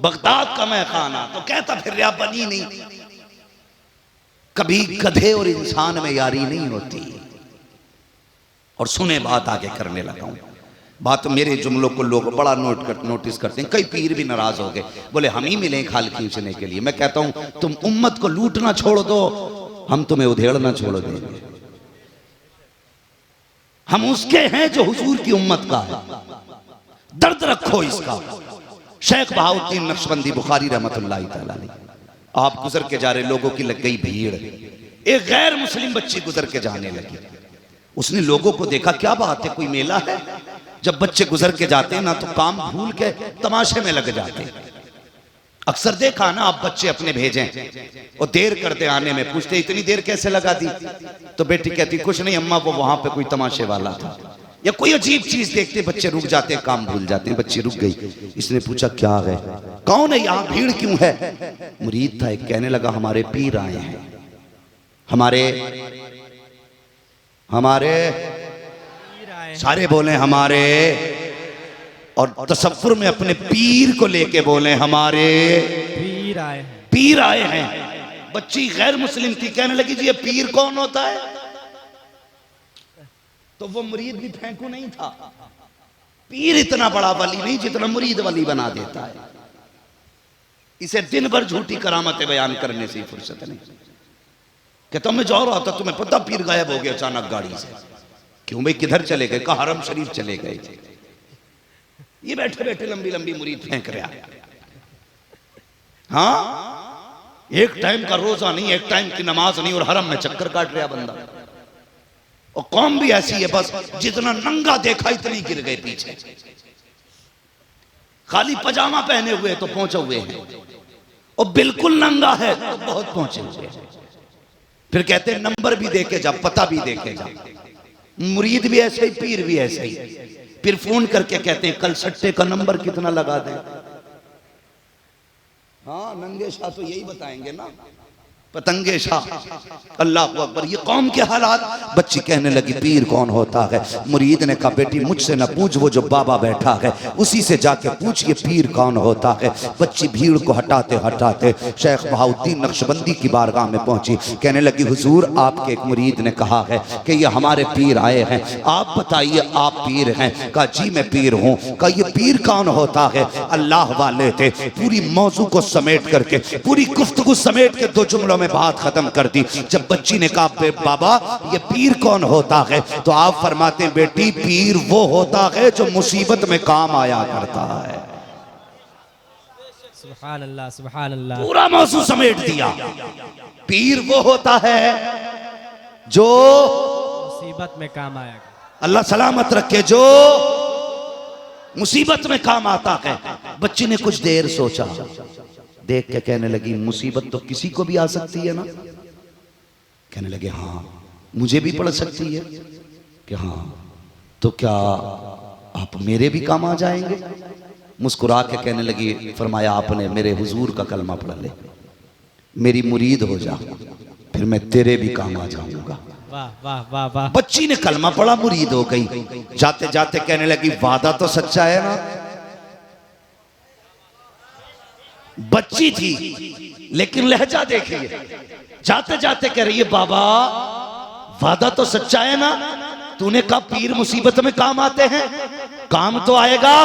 बगदाद का मैखाना। तो कहता फिर या बनी नहीं। कभी गधे और इंसान में यारी नहीं होती। और सुने बात आगे करने लगा हूं, बात मेरे जुमलों को लोग बड़ा नोटिस करते हैं। कई पीर भी नाराज हो गए, बोले हम ही मिले खाल खींचने के लिए। मैं कहता हूं तुम उम्मत को लूटना छोड़ दो, हम तुम्हें उधेड़ना छोड़ देंगे। हम उसके हैं जो हुजूर की उम्मत का है। दर्द रखो इसका। शेख बहाउद्दीन नक्शबंदी बुखारी रहमतुल्लाहि तआला अलैह, आप गुजर के जा रहे, लोगों की लग गई भीड़। एक गैर मुस्लिम बच्ची गुजर के जाने लगी। उसने लोगों को देखा, क्या बात है, कोई मेला है? जब बच्चे गुजर के जाते हैं ना तो काम भूल के तमाशे में लग जाते हैं। अक्सर देखा ना आप बच्चे अपने भेजें और देर करते आने में, पूछते इतनी देर कैसे लगा दी? तो बेटी कहती कुछ नहीं अम्मा, वो वहां पे कोई तमाशे वाला था। या कोई अजीब चीज देखते बच्चे रुक जाते हैं, काम भूल जाते हैं। बच्ची रुक गई। इसने पूछा क्या है, कौन है यहाँ, भीड़ क्यों है? मुरीद था एक, कहने लगा हमारे पीर आए हैं, हमारे सारे बोले हमारे, और तसव्वुर में अपने पीर को लेके बोले हमारे पीर आए हैं, पीर आए हैं। बच्ची गैर मुस्लिम थी, कहने लगी जी ये पीर कौन होता है? तो वो मुरीद भी फेंकू नहीं था। पीर इतना बड़ा वली नहीं जितना मुरीद वली बना देता है। इसे दिन भर झूठी करामतें बयान करने से ही फुर्सत नहीं। कहता मैं जा रहा था, तुम्हें पता पीर गायब हो गया अचानक गाड़ी से। क्यों भाई, किधर चले गए? कहा हरम शरीफ चले गए। ये बैठे बैठे लंबी लंबी मुरीद फेंक रहा। हाँ, एक टाइम का रोजा नहीं, एक टाइम की नमाज नहीं, और हरम में चक्कर काट रहा बंदा। और कौम भी ऐसी है, बस जितना नंगा देखा इतनी गिर गए पीछे। खाली पजामा पहने हुए तो पहुंचे हुए हैं, और बिल्कुल नंगा है तो बहुत पहुंचे हुए हैं। फिर कहते हैं नंबर भी देके जा, पता भी देके जा। मुरीद भी ऐसे ही, पीर भी ऐसे ही। फिर फोन करके कहते हैं कल सट्टे का नंबर कितना लगा दे। हाँ, नंगे शाह तो यही बताएंगे ना, पतंगे शाह। अल्लाह अकबर। ये कौम के हालात। बच्ची कहने लगी पीर कौन होता है? मुरीद ने कहा बेटी मुझसे न पूछ, वो जो बाबा बैठा है उसी से जाके पूछ ये पीर कौन होता है। बच्ची भीड़ को हटाते हटाते शेख बहाउद्दीन नक्शबंदी की बारगाह में पहुंची। कहने लगी हुजूर आपके एक मुरीद ने कहा है कि ये हमारे पीर आए हैं, आप बताइए आप पीर हैं? कहा जी मैं पीर हूँ। कहा ये पीर कौन होता है? अल्लाह वाले थे। पूरी मौजू को समेट करके, पूरी गुफ्तगू समेट के 2 जुमलों में बात खत्म कर दी। जब बच्ची ने कहा बाबा ये पीर कौन होता है, तो आप फरमाते हैं बेटी पीर वो होता है जो मुसीबत में काम आया करता है। सुभान अल्लाह, सुभान अल्लाह। पूरा मौजू समेट दिया। पीर वो होता है जो मुसीबत में काम आया। अल्लाह सलामत रखे, जो मुसीबत में काम आता है। बच्ची ने कुछ देर सोचा, देख के कहने लगी मुसीबत तो किसी को भी आ सकती है ना? कहने लगे हाँ मुझे भी पड़ सकती है। कि हाँ तो क्या आप मेरे भी काम आ जाएंगे? मुस्कुरा के कहने लगी, फरमाया आपने मेरे हुजूर का कलमा पढ़ ले, मेरी मुरीद हो जा, फिर मैं तेरे भी काम आ जाऊंगा। वाह वाह वाह वाह। बच्ची ने कलमा पढ़ा, मुरीद हो गई। जाते जाते कहने लगी वादा तो सच्चा है ना? बच्ची थी लेकिन लहजा देखिए, जाते जाते कह रही है बाबा वादा तो सच्चा है ना? तूने कहा पीर मुसीबत में काम आते हैं, काम तो आएगा।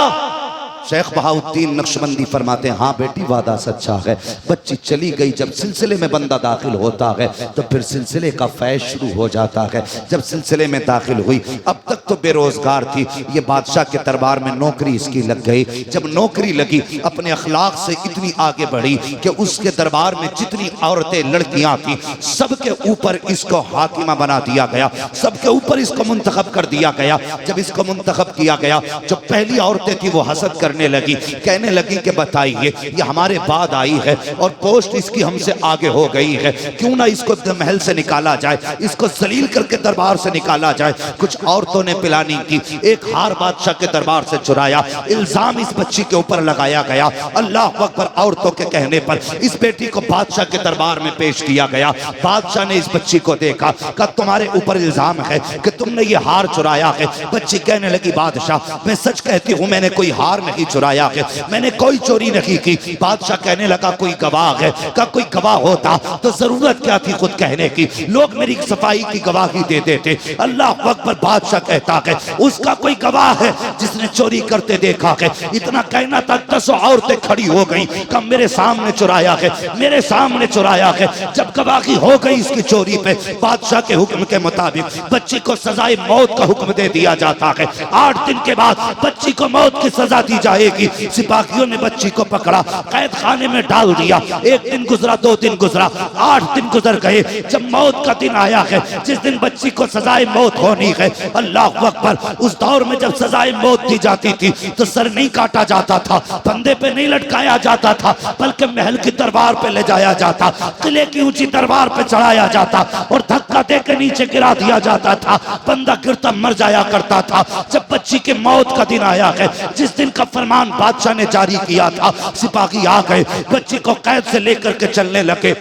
शेख बहाउद्दीन नक्शबंदी फरमाते हैं हाँ बेटी वादा सच्चा है। बच्ची चली गई। जब सिलसिले में बंदा दाखिल होता है तो फिर सिलसिले का फैज शुरू हो जाता है। जब सिलसिले में दाखिल हुई, अब तक तो बेरोजगार थी, ये बादशाह के दरबार में नौकरी इसकी लग गई। जब नौकरी लगी अपने अखलाक से इतनी आगे बढ़ी कि उसके दरबार में जितनी औरतें लड़कियां थी सबके ऊपर इसको हाकिमा बना दिया गया, सबके ऊपर इसको मुंतखब कर दिया गया। जब इसको मुंतखब किया गया, जो पहली औरतें थी वो हसद करने लगी, कहने लगी कि बताइए ये हमारे बाद आई है और पोस्ट इसकी हमसे आगे हो गई है, क्यों ना इसको महल से निकाला जाए, इसको जलील करके दरबार से निकाला जाए। कुछ औरतों ने प्लानिंग की, एक हार बादशाह के दरबार से चुराया, इल्जाम इस बच्ची के ऊपर लगाया गया। अल्लाह अकबर। औरतों के कहने पर इस बेटी को बादशाह के दरबार में पेश किया गया। बादशाह ने इस बच्ची को देखा, कहा तुम्हारे ऊपर इल्जाम है कि तुमने ये हार चुराया है। बच्ची कहने लगी बादशाह मैं सच कहती हूँ मैंने कोई हार नहीं चुराया है, मैंने कोई चोरी नहीं की। बादशाह कहने लगा कोई गवाह है? का कोई गवाह होता तो जरूरत क्या थी खुद कहने की, लोग मेरी सफाई की गवाही दे देते। अल्लाह अकबर। बादशाह कहता है उसका कोई गवाह है जिसने चोरी करते देखा है? इतना कहना तक 10 औरतें खड़ी हो गई, कब मेरे सामने चुराया है, मेरे सामने चुराया है। जब गवाही हो गई इसकी चोरी पे, बादशाह के हुक्म के मुताबिक बच्ची को सजाए मौत का हुक्म दे दिया जाता है। 8 दिन के बाद बच्ची को मौत की सजा दी जाएगी। सिपाहियों ने बच्ची को पकड़ा, कैद खाने में डाल दिया। 1 दिन गुजरा, 2 दिन गुजरा, 8 दिन गुजर गए। जब मौत का दिन आया है, जिस दिन बच्ची को सजाए मौत होनी है, अल्लाह अकबर। उस दौर में जब सजाए मौत दी जाती थी तो सर नहीं काटा जाता था, फंदे पे नहीं लटकाया जाता था, बल्कि महल की दरबार पे ले जाया जाता, किले की ऊंची दरबार पे चढ़ाया जाता और धक्का दे के नीचे गिरा दिया जाता था। बंदा गिरता मर जाया करता था। जब बच्ची के मौत का दिन आया है, जिस दिन का फरमान बादशाह ने जारी किया था, सिपाही आ गए, बच्ची को कैद से लेकर के चलने लगे।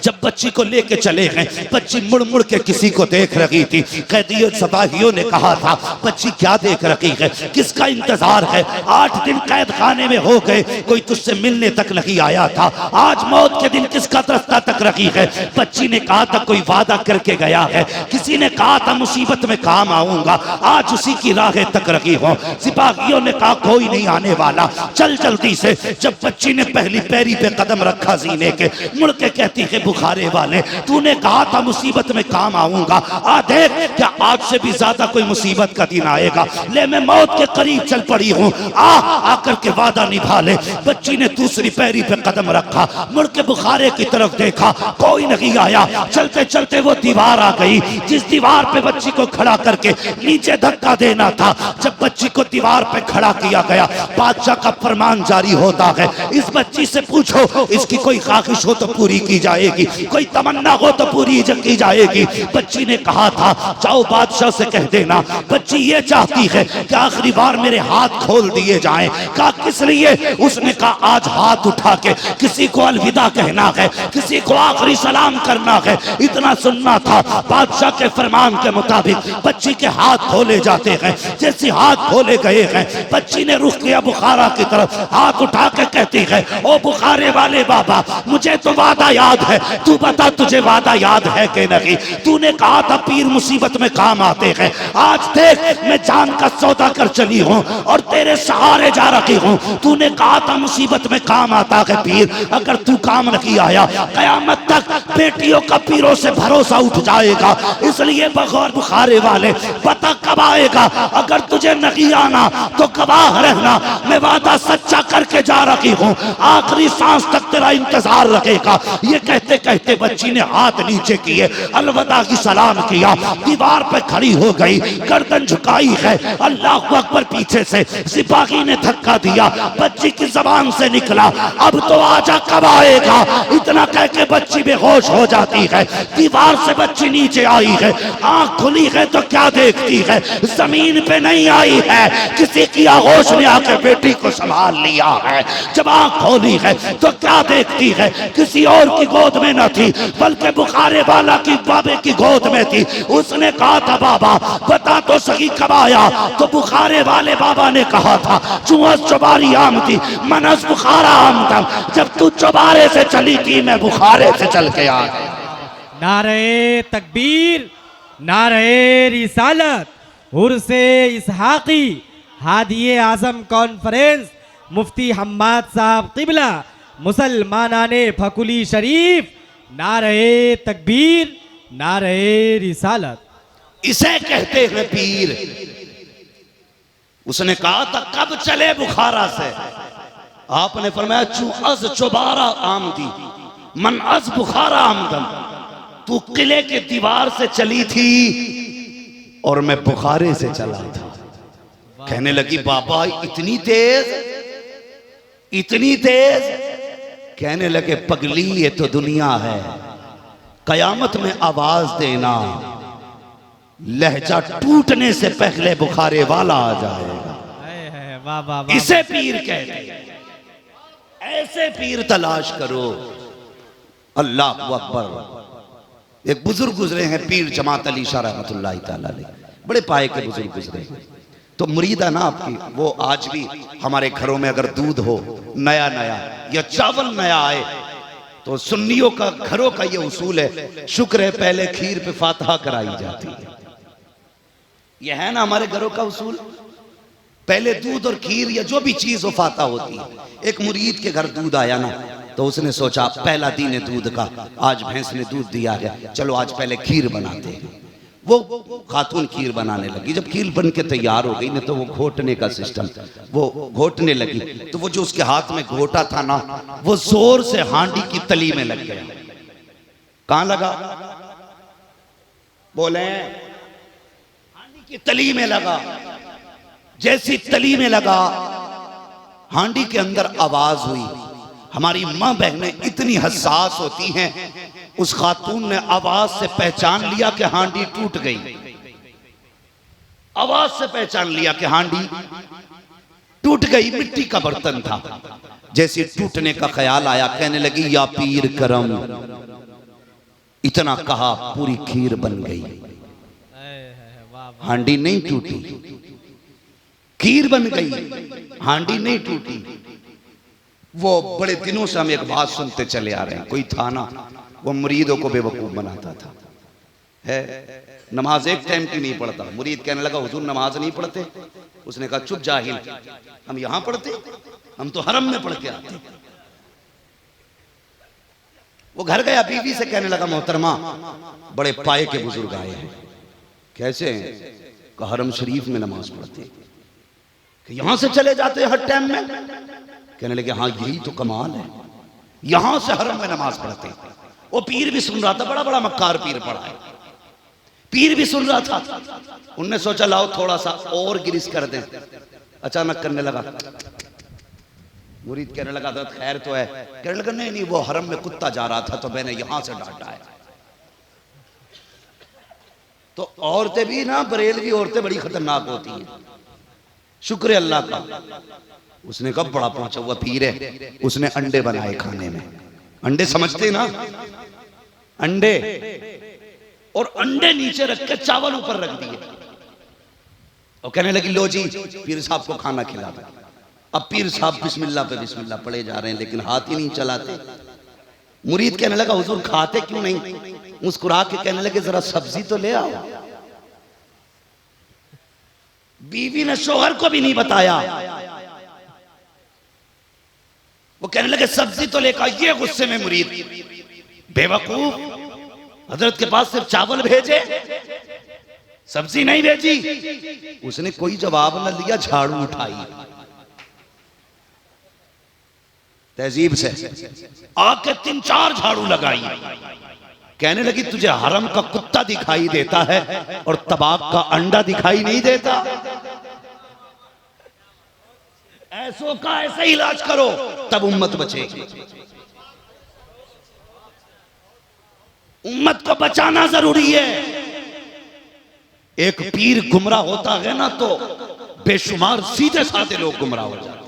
जब बच्ची को लेके चले गए, बच्ची मुड़ मुड़ के किसी को देख रही थी। कैदियों सिपाहियों ने कहा था बच्ची क्या देख रही है, किसका इंतजार है? 8 दिन कैद खाने में हो गए, कोई तुझसे मिलने तक नहीं आया था, आज मौत के दिन किसका रास्ता तक रखी है? बच्ची ने कहा था कोई वादा करके गया है, किसी ने कहा था मुसीबत में काम आऊंगा, आज उसी की राहें तक रखी हो। सिपाहियों ने कहा कोई कोई नहीं आने वाला, चल जल्दी से। जब बच्ची ने पहली पैरी पे कदम रखा जीने के, मुड़ के कहती है बुखारे वाले, तूने कहा था मुसीबत में काम आऊंगा, आ देख क्या आज से भी ज्यादा कोई मुसीबत का दिन आएगा। ले मैं मौत के करीब चल पड़ी हूँ, आकर के वादा निभा ले। बच्ची ने दूसरी पैरी पे कदम रखा, मुड़ के बुखारे की तरफ देखा, कोई नहीं आया। चलते चलते वो दीवार आ गई, जिस दीवार पे बच्ची को खड़ा करके नीचे धक्का देना था। जब बच्ची को दीवार पे खड़ा किया गया, बादशाह का फरमान जारी होता है, इस बच्ची से पूछो इसकी कोई ख्वाहिश हो तो पूरी की जाएगी, कोई तमन्ना हो तो पूरी की जाएगी। बच्ची ने कहा था जाओ बादशाह से कह देना बच्ची ये चाहती है कि आखिरी बार मेरे हाथ खोल दिए जाएं। कहा किस लिए? उसने कहा आज हाथ उठा के किसी को अलविदा कहना है, किसी को आखिरी सलाम करना है, इतना सुनना था। बादशाह के फरमान के मुताबिक बच्ची के हाथ खोले जाते हैं। जैसे हाथ खोले गए हैं, बच्ची ने रुख किया बुखारा की तरफ, हाथ उठा के कहती है ओ बुखारे वाले बाबा, मुझे तो वादा याद है, तू बता तुझे वादा याद है कि नहीं? तूने कहा था पीर मुसीबत में काम आते हैं, आज देख मैं जान का सौदा कर चली हूँ और तेरे सहारे जा रही हूँ। तूने कहा था मुसीबत में काम आता है पीर, अगर तू काम नहीं आया कयामत तक बेटियों का पीरों से भरोसा उठ जाएगा। इसलिए बगैर बुखारे वाले पता कब आएगा, अगर तुझे नहीं आना तो गवाह रहना, मैं वादा सच्चा करके जा रही हूँ, आखिरी सांस तक तेरा इंतजार रखेगा। ये कहते कहते बच्ची ने हाथ नीचे किए, अलविदा की सलाम किया, दीवार पे खड़ी हो गई, गर्दन झुकाई है। अल्लाह अकबर पीछे से सिपाही ने धक्का दिया, बच्ची की जबान से निकला अब तो आजा कब आएगा। इतना कह के बच्ची बेहोश हो जाती है। दीवार से बच्ची नीचे आई है, आंख खुली है तो क्या देखती है, जमीन पे नहीं आई है, किसी की आगोश ने आकर बेटी को संभाल लिया है। जब आंख खोली है तो क्या देखती है, किसी और की गोद में न थी बल्कि बुखारे वाला की बाबे की गोद में थी। उसने कहा था बाबा बता तो सही कब आया, तो बुखारे वाले बाबा ने कहा था चुहस चुबारी आम थी मनस बुखारा आम था, जब तू चुबारे से चली थी मैं बुखारे से चल के आ गया। नारे तकबीर, नारे रिसालत, उर्से इसहाकी, हादिये आजम कॉन्फ्रेंस, मुफ्ती हम्माद साहब किबला, मुसलमानाने फकुली शरीफ, नारे तकबीर, नारे रिसालत। इसे कहते हैं पीर। उसने कहा था कब चले बुखारा से, आपने फरमाया चू अज चुबारा आमदी मन अज बुखारा आमदम, तू किले के दीवार से चली थी और मैं बुखारे से चला था। कहने लगी बाबा इतनी तेज, इतनी तेज? कहने लगे पगली ये तो दुनिया है, कयामत में आवाज देना, लहजा टूटने से पहले बुखारे वाला आ जाएगा। वाह वाह वाह। इसे पीर कहते हैं। ऐसे पीर तलाश करो। अल्लाह अकबर। एक बुजुर्ग गुजरे हैं पीर जमात अली शाह रहमतुल्लाह तआला अलैह, बड़े पाए के बुजुर्ग गुजरे हैं। तो मुरीद है ना आपकी, वो आज भी हमारे घरों में अगर दूध हो नया नया या चावल नया आए तो सुन्नियों का घरों का ये उसूल है, शुक्र है पहले खीर पे फातिहा कराई जाती है। ये है ना हमारे घरों का उसूल, पहले दूध और खीर या जो भी चीज हो फातिहा होती है। एक मुरीद के घर दूध आया ना तो उसने सोचा पहला दिन है दूध का, आज भैंस ने दूध दिया है, चलो आज पहले खीर बनाते हैं। वो खातून खीर बनाने लगी। जब खीर बन के तैयार हो गई ना तो वो घोटने का सिस्टम, वो घोटने लगी तो वो जो उसके हाथ में घोटा था ना वो जोर से हांडी की तली में लग गया। कहां लगा? बोले हांडी की तली में लगा। जैसी तली में लगा हांडी के अंदर आवाज हुई। हमारी मां बहनें इतनी हसास होती हैं, उस खातून ने आवाज से पहचान लिया कि हांडी टूट गई। आवाज से पहचान लिया कि हांडी टूट गई, मिट्टी का बर्तन था। जैसे टूटने का ख्याल आया कहने लगी या पीर करम, इतना कहा पूरी खीर बन गई। हांडी नहीं टूटी, खीर बन गई, हांडी नहीं टूटी। वो बड़े दिनों से हम एक बात सुनते चले आ रहे हैं, कोई था ना वो मुरीदों को बेवकूफ बनाता था, है नमाज एक टाइम की नहीं पढ़ता। मुरीद कहने लगा हुजूर नमाज नहीं पढ़ते, उसने कहा चुप जाहिल, हम यहां पढ़ते, हम तो हरम में पढ़ के आते। वो घर गया, बीवी से कहने लगा मोहतरमा बड़े पाए के बुजुर्ग आए हैं। कैसे हैं? कहा हरम शरीफ में नमाज पढ़ते। कि यहां से चले जाते हैं हर टाइम में? कहने लगे हाँ यही तो कमाल है, यहां से हरम में नमाज पढ़ते। वो पीर भी सुन रहा था, बड़ा बड़ा मक्कार पीर पड़ा है, पीर भी सुन रहा था। उनने सोचा लाओ थोड़ा सा और गिरिश कर दें। अचानक करने लगा, मुरीद कहने लगा हज़रत खैर तो है। कहने लगा नहीं नहीं, वो हरम में कुत्ता जा रहा था तो मैंने यहां से डांटा है। तो औरतें भी ना, बरेलवी औरतें बड़ी खतरनाक होती हैं। शुक्र है अल्लाह का, उसने कब बड़ा पहुंचा हुआ पीर है, उसने अंडे बनाए खाने में। अंडे समझते ना, अंडे, और अंडे नीचे रख के चावल ऊपर रख दिए और कहने लगी लो जी पीर साहब को खाना खिला दो। अब पीर साहब बिस्मिल्लाह पे बिस्मिल्लाह पढ़े जा रहे हैं लेकिन हाथ ही नहीं चलाते। मुरीद कहने लगा हुजूर खाते क्यों नहीं? मुस्कुरा के कहने लगे जरा सब्जी तो ले आओ। बीवी ने शोहर को भी नहीं बताया। वो कहने लगे सब्जी तो लेकर। ये गुस्से में मुरीद, बेवकूफ, हजरत के पास सिर्फ चावल भेजे, सब्जी नहीं भेजी। उसने कोई जवाब न दिया, झाड़ू उठाई तहजीब से, आके 3-4 झाड़ू लगाई। कहने लगी तुझे हरम का कुत्ता दिखाई देता है और तबाक का अंडा दिखाई नहीं देता? ऐसों का ऐसे इलाज करो तब उम्मत बचेगी। उम्मत को बचाना जरूरी है। एक पीर गुमराह होता है ना तो बेशुमार सीधे साधे लोग गुमराह हो जाते।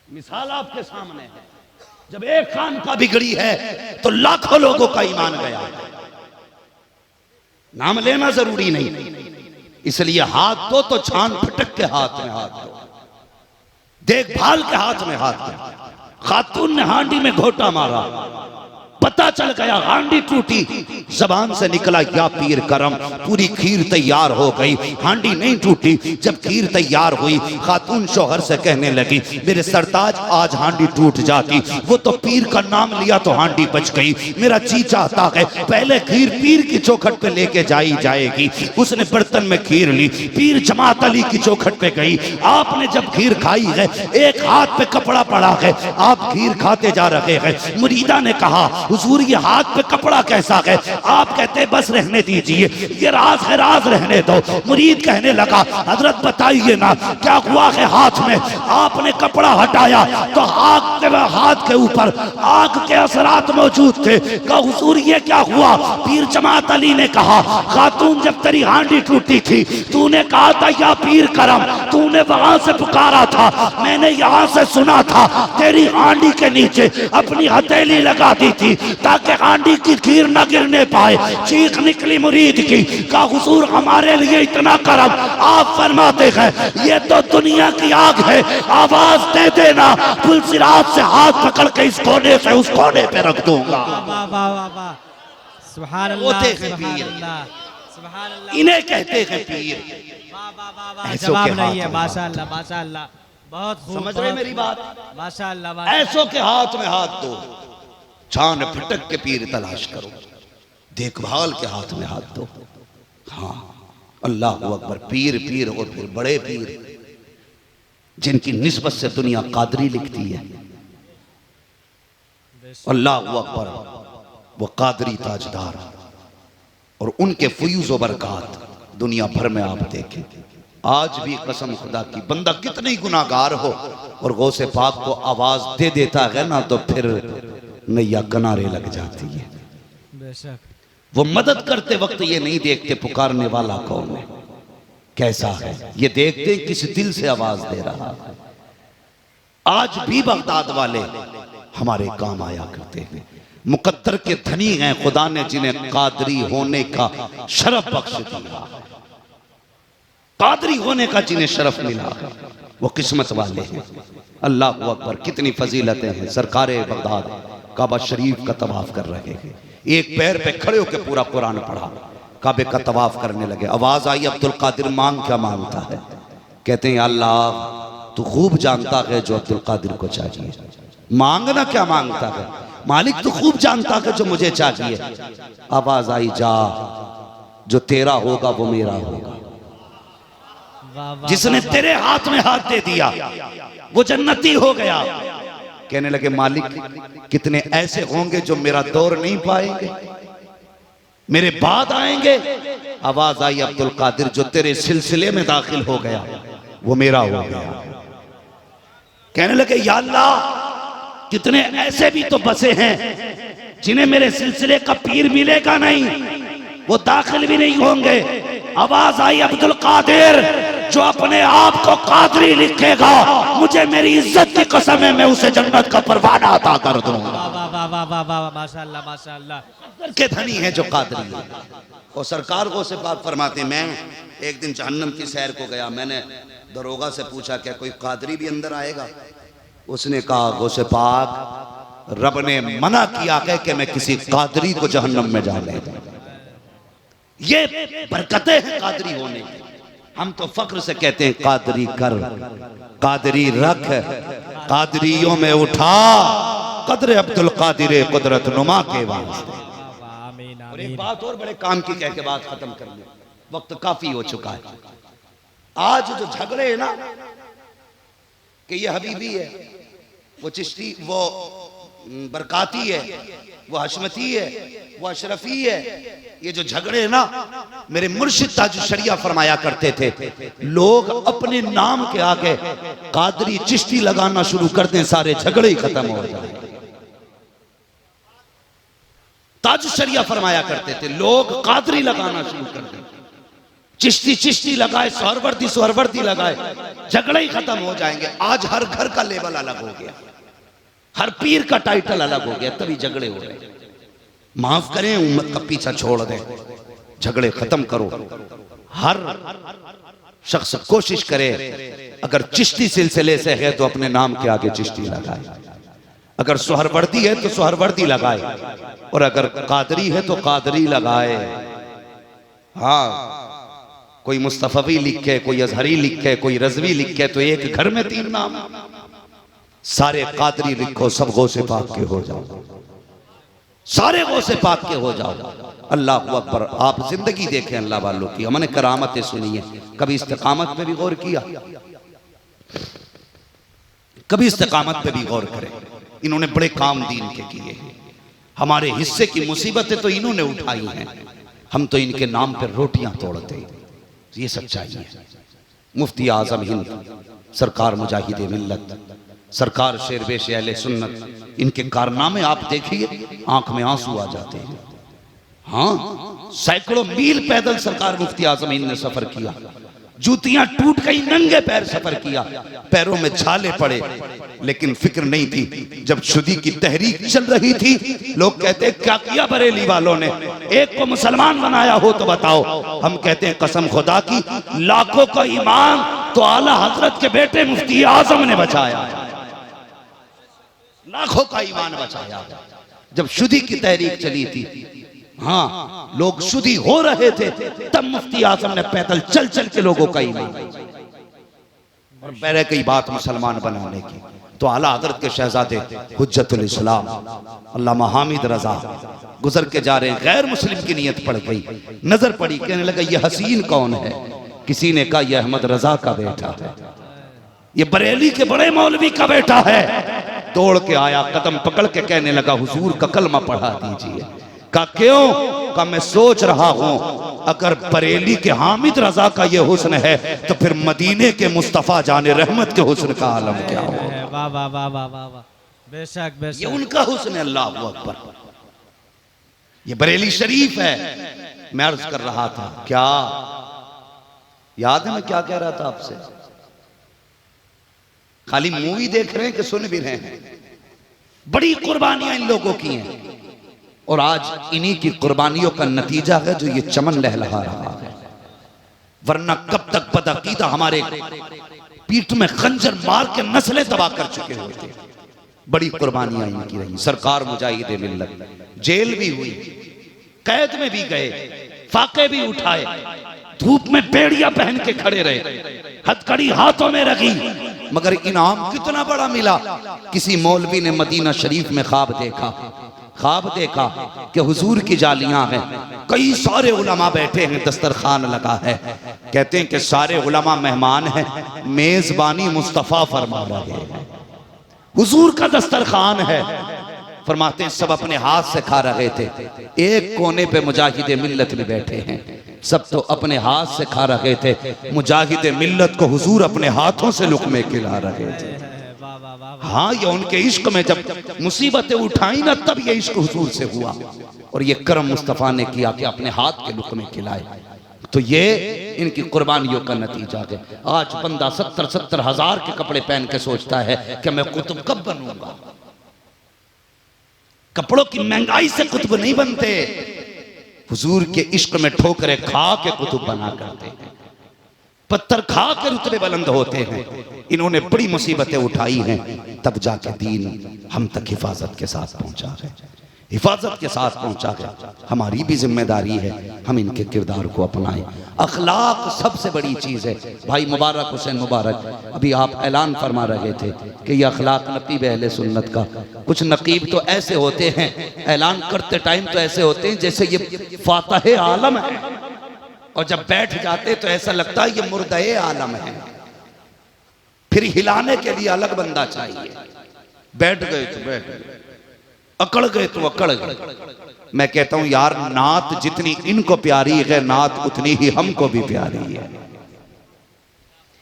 मिसाल आपके सामने है, जब एक खान का बिगड़ी है तो लाखों लोगों का ईमान गया है। नाम लेना जरूरी नहीं, इसलिए हाथ दो तो छान फटक के हाथ में हाथ दो, देखभाल के हाथ में हाथ दो। खातून ने हांडी में घोटा मारा, पता चल गया हांडी टूटी, जबान से निकला या पीर करम, पूरी खीर तैयार हो गई, हांडी नहीं टूटी। जब खीर तैयार हुई खातून शौहर से कहने लगी मेरे सरताज आज हांडी टूट जाती, वो तो पीर का नाम लिया तो हांडी बच गई। मेरा जी चाहता है पहले खीर पीर की चौखट पे लेके जाई जाएगी। उसने बर्तन में खीर ली, पीर जमात अली की चौखट पे गई। आपने जब खीर खाई है, एक हाथ पे कपड़ा पड़ा है, आप खीर खाते जा रहे हैं। मुरीदा ने कहा हुजूर ये हाथ पे कपड़ा कैसा है? आप कहते बस रहने दीजिए, ये राज है, राज रहने दो। मुरीद कहने लगा हजरत बताइए ना क्या हुआ है हाथ में? आपने कपड़ा हटाया तो हाथ के ऊपर आग के असरात मौजूद थे। कहा हुजूर ये क्या हुआ? पीर जमात अली ने कहा खातून जब तेरी हांडी टूटी थी तूने कहा था या पीर करम, तूने वहां से पुकारा था, मैंने यहाँ से सुना था, तेरी हांडी के नीचे अपनी हथेली लगा दी थी ताकि हांडी की खीर न गिरने पाए। चीख निकली मुरीद की, कहा हुजूर हमारे लिए इतना करम। आप फरमाते हैं ये तो दुनिया की आग है, आवाज दे देना, पुलसिरात से हाथ पकड़ के इस कोने से उस कोने पे रख दूंगा। वाह वाह वाह वाह, सुभान अल्लाह, सुभान अल्लाह, सुभान अल्लाह। इन्हें कहते हैं पीर। वाह वाह वाह वाह, ऐसों जवाब के नहीं है, हाथ में माशाअल्लाह माशाअल्लाह, बहुत खूब। समझ रहे मेरी बात? माशाअल्लाह। ऐसों के हाथ में हाथ दो, छान फटक के पीर तलाश करो, देखभाल के हाथ में हाथ दो। हाँ अल्लाह अकबर, पीर पीर और फिर बड़े पीर जिनकी निस्बत से दुनिया कादरी लिखती है। अल्लाह अकबर, वो कादरी ताजदार और उनके फयूज व बरकात दुनिया भर में आप देखें। आज भी कसम खुदा की बंदा कितने ही गुनाहगार हो और गौसे पाक को आवाज दे देता है ना तो फिर नैया किनारे लग जाती है। बेशक वो मदद करते वक्त ये नहीं देखते पुकारने वाला कौन है, कैसा है, ये देखते किस दिल से आवाज दे रहा है। आज भी बगदाद वाले हमारे काम आया करते हैं, मुकद्दर के धनी हैं खुदा ने जिन्हें कादरी होने का शरफ बख्श दिया। कादरी होने का जिन्हें शरफ मिला वो किस्मत वाले हैं। अल्लाह अकबर, कितनी फजीलतें हैं। सरकारे बगदाद काबा शरीफ का तवाफ कर रहे हैं, एक पैर पे खड़े होकर पूरा कुरान पढ़ा, काबे का तवाफ करने लगे। आवाज आई अब्दुल कादिर मांग क्या मांगता है? कहते हैं अल्लाह तू खूब जानता है जो अब्दुल कादिर को चाहिए, मांगना क्या मांगता है मालिक, तू खूब जानता है जो मुझे चाहिए। आवाज आई जा, जो तेरा होगा वो मेरा होगा। जिसने तेरे हाथ में हाथ दे दिया वो जन्नती हो गया। कहने लगे मालिक कितने ऐसे होंगे जो मेरा दौर नहीं पाएंगे, मेरे बाद आएंगे। आवाज आई अब्दुल कादिर जो तेरे सिलसिले में दाखिल हो गया वो मेरा हो गया। कहने लगे या अल्लाह कितने ऐसे भी तो बसे हैं जिन्हें मेरे सिलसिले का पीर मिलेगा नहीं, वो दाखिल भी नहीं होंगे। आवाज आई अब्दुल कादिर जो अपने आप को कादरी लिखेगा, मुझे मेरी इज्जत की कसम है मैं उसे जन्नत का परवाना अता कर दूंगा। वाह वाह वाह वाह, माशाअल्लाह माशाअल्लाह। के धनी है जो कादरी है। और सरकार को से पाक फरमाते, मैं एक दिन जहन्नम की सैर को गया, मैंने दरोगा से पूछा क्या कोई कादरी भी अंदर आएगा? उसने कहा गौसे पाक रब ने मना किया है कि मैं किसी कादरी को जहन्नम में जाने दूं। ये बरकतें हैं कादरी होने की। हम तो फक्र से कहते हैं कादरी कर, कादरी रख, कादरियों में उठा कदर अब्दुल कादिर कुदरत नुमा के वास्ते। और एक बात और बड़े काम की कह के बात खत्म कर ले, वक्त काफी हो चुका है। आज जो झगड़े हैं ना कि ये हबीबी है, वो चिश्ती, वो बरकाती है, वो हशमती है, वो अशरफी है, ये जो झगड़े हैं ना, मेरे मुर्शिद ताज शरिया फरमाया करते थे लोग अपने नाम के आगे कादरी चिश्ती लगाना शुरू कर दें सारे झगड़े ही खत्म हो जाए। ताज शरिया फरमाया करते थे लोग कादरी लगाना शुरू कर दें, चिश्ती चिश्ती लगाए, सोहरवर्दी सोहरवर्दी लगाए, झगड़े ही खत्म हो जाएंगे। आज हर घर का लेबल अलग हो गया, हर पीर का टाइटल अलग हो गया, तभी झगड़े हो रहे। माफ करें, उम्मत का पीछा छोड़ दें, झगड़े खत्म करो। हर शख्स कोशिश करे अगर चिश्ती सिलसिले से है तो अपने नाम के आगे चिश्ती लगाए, अगर सोहरवर्दी है तो सोहरवर्दी लगाए, और अगर कादरी है तो कादरी लगाए। हाँ, कोई मुस्तफवी लिखे, कोई अजहरी लिखे, कोई रजवी लिखे, तो एक घर में 3 नाम। सारे कादरी लिखो, सब गौसे पाक के हो जाओ, सारे गौसे पाक के हो जाओ। अल्लाह अकबर। आप जिंदगी देखें अल्लाह वालों की, हमने करामतें सुनी है, कभी इस्तिकामत पे भी गौर किया? कभी इस्तिकामत पे भी गौर करें। इन्होंने बड़े काम दीन के किए, हमारे हिस्से की मुसीबतें तो इन्होंने उठाई हैं, हम तो इनके नाम पर रोटियां तोड़ते हैं। ये सच्चाई है। मुफ्ती आजम हिंद सरकार मुजाहिद मिल्लत, सरकार शेरबेश अहले सुन्नत, इनके कारनामे आप देखिए आंख में आंसू आ जाते हैं। हाँ, सैकड़ों मील पैदल सरकार मुफ्ती आजम हिंद ने सफर किया, जूतियां टूट गई, नंगे पैर सफर किया, पैरों में छाले पड़े, लेकिन फिक्र नहीं थी। जब शुदी की तहरीक चल रही थी, लोग कहते हैं क्या किया बरेली वालों ने, एक को मुसलमान बनाया हो तो बताओ। हम कहते हैं कसम खुदा की, लाखों का ईमान तो आला हजरत के बेटे मुफ्ती आजम ने बचाया, लाखों का ईमान बचाया। जब शुदी की तहरीक चली थी, हाँ, लोग शुदी हो रहे थे, तब मुफ्ती आजम ने पैदल चल चल के लोगों का ईमान, और पहले कई बात मुसलमान बनाने की, तो आला हजरत के शहजादे हुज्जतुल इस्लाम अल्लामा हामिद रजा गुजर के जा रहे, गैर मुस्लिम की नियत पड़ गई, नजर पड़ी, कहने लगा ये हसीन कौन है? किसी ने कहा यह अहमद रजा का बेटा है, ये बरेली के बड़े मौलवी का बेटा है। दौड़ के आया, कदम पकड़ के कहने लगा हुजूर का कलमा पढ़ा दीजिए। कहा क्यों? कहा मैं सोच रहा हूं अगर बरेली के हामिद रजा का ये हुस्न है तो फिर मदीने के मुस्तफा जाने रहमत के हुस्न का आलम क्या हो। वाह वाह वाह वाह वाह वाह, बेशक बेशक, ये उनका हुस्न है। अल्लाह अकबर। ये बरेली शरीफ है। मैं अर्ज कर रहा था, क्या याद है मैं क्या कह रहा था आपसे? खाली मूवी देख रहे हैं कि सुन भी रहे हैं? बड़ी कुर्बानियां इन लोगों की हैं, और आज इन्हीं की कुर्बानियों का नतीजा है जो ये चमन लहलहा रहा है। वरना कब तक बदअकीदा हमारे पीठ में खंजर मार के नस्लें तबाह कर चुके होते। बड़ी कुर्बानियां इनकी रही। सरकार मुजाहिद मिल्लत जेल भी हुई, कैद में भी गए, फाके भी उठाए, धूप में बेड़ियां पहन के खड़े रहे, हथकड़ी हाथों में रखी, मगर इनाम कितना बड़ा मिला। किसी मौलवी ने मदीना शरीफ में ख्वाब देखा कि हुजूर की जालियां हैं, कई सारे उलमा बैठे हैं, दस्तरखान लगा है। कहते हैं कि सारे उलमा मेहमान हैं, मेजबानी मुस्तफ़ा फरमा रहे हैं, हुजूर का दस्तरखान है। फरमाते हैं सब अपने हाथ से खा रहे थे। एक कोने पे मुजाहिदे मिल्लत भी बैठे हैं, सब तो अपने हाथ से खा रहे थे। मुजाहिदे मिल्लत को हुजूर अपने हाथों से लुक़मे खिला रहे थे। हाँ, ये उनके इश्क में जब मुसीबतें उठाई ना, तब ये इश्क हुजूर से हुआ और ये करम मुस्तफ़ा ने किया कि अपने हाथ के लुक़मे खिलाए। तो ये इनकी कुर्बानियों का नतीजा है। आज बंदा 70-70 हजार के कपड़े पहन के सोचता है कि मैं कुतुब कब बनूंगा। कपड़ों की महंगाई से कुतुब नहीं बनते, हुजूर के इश्क में ठोकरें खा के कुतुब बना करते हैं, पत्थर खा के रुतबे बुलंद होते हैं। इन्होंने बड़ी मुसीबतें उठाई हैं, तब जाके दीन हम तक हिफाजत के साथ पहुंचा है, हिफाजत के साथ पहुंचा है। हमारी भी जिम्मेदारी है हम इनके किरदार को अपनाएं। अखलाक सबसे बड़ी चीज़ है। भाई मुबारक हुसैन मुबारक, अभी आप ऐलान फरमा रहे थे कि ये अखलाक नकीब अहले सुन्नत का। कुछ नकीब तो ऐसे होते हैं, ऐलान करते टाइम तो ऐसे होते हैं जैसे ये फातह आलम है, और जब बैठ जाते तो ऐसा लगता है ये मुर्दे आलम है। फिर हिलाने के लिए अलग बंदा चाहिए। बैठ गए तो बैठ गए, अकड़ गए तो अकड़ गए। मैं कहता हूं यार, नात जितनी इनको प्यारी है, नात उतनी ही हमको भी प्यारी है।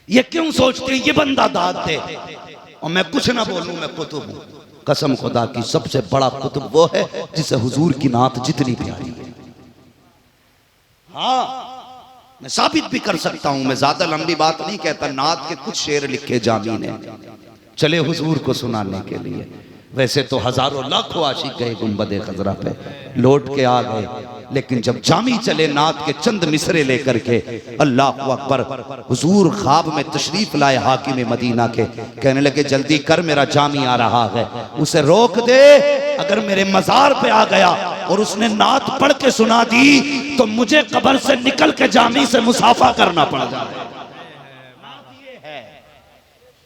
ये क्यों सोचते हैं ये बंदा दाद दे और मैं कुछ ना बोलूं, मैं कुतुब हूं। कसम खुदा की सबसे बड़ा कुतुब वो है जिसे हुजूर की नात जितनी प्यारी है। हाँ, मैं साबित भी कर सकता हूं, मैं ज्यादा लंबी बात नहीं कहता। नात के कुछ शेर लिखे जामी ने, चले हुजूर को सुनाने के लिए। वैसे तो हजारों लाखों आशिक गए गुंबदे खजरा पे, लौट के आ गए, लेकिन जब जामी चले नात के चंद मिसरे लेकर के, अल्लाह अकबर, हुजूर ख्वाब में तशरीफ लाए हाकिम मदीना के। कहने लगे जल्दी कर, मेरा जामी आ रहा है, उसे रोक दे। अगर मेरे मजार पे आ गया और उसने नात पढ़ के सुना दी तो मुझे कब्र से निकल के जामी से मुसाफा करना पड़ जाए।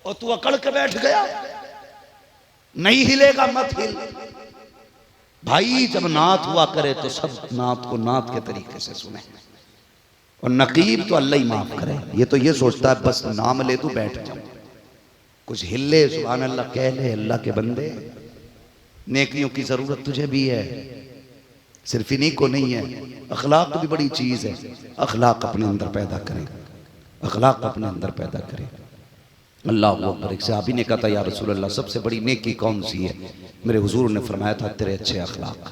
और तू अकड़ के बैठ गया, नहीं हिलेगा मत हिल। भाई जब नात हुआ करे तो सब नात को नात के तरीके से सुने। और नकीब तो अल्लाह ही माफ करे, ये तो ये सोचता है बस नाम ले तू बैठ जाओ, कुछ हिले सुभान अल्लाह कह ले। अल्लाह के बंदे, नेकियों की जरूरत तुझे भी है, सिर्फ इन्हीं को नहीं है। अखलाक भी बड़ी चीज है। अखलाक अपने अंदर पैदा करें, अखलाक अपने अंदर पैदा करें। अल्लाह अकबर। एक सहाबी ने कहा था या रसूल अल्लाह सबसे बड़ी नेकी कौन सी है? मेरे हुजूर ने फरमाया था तेरे अच्छे अखलाक।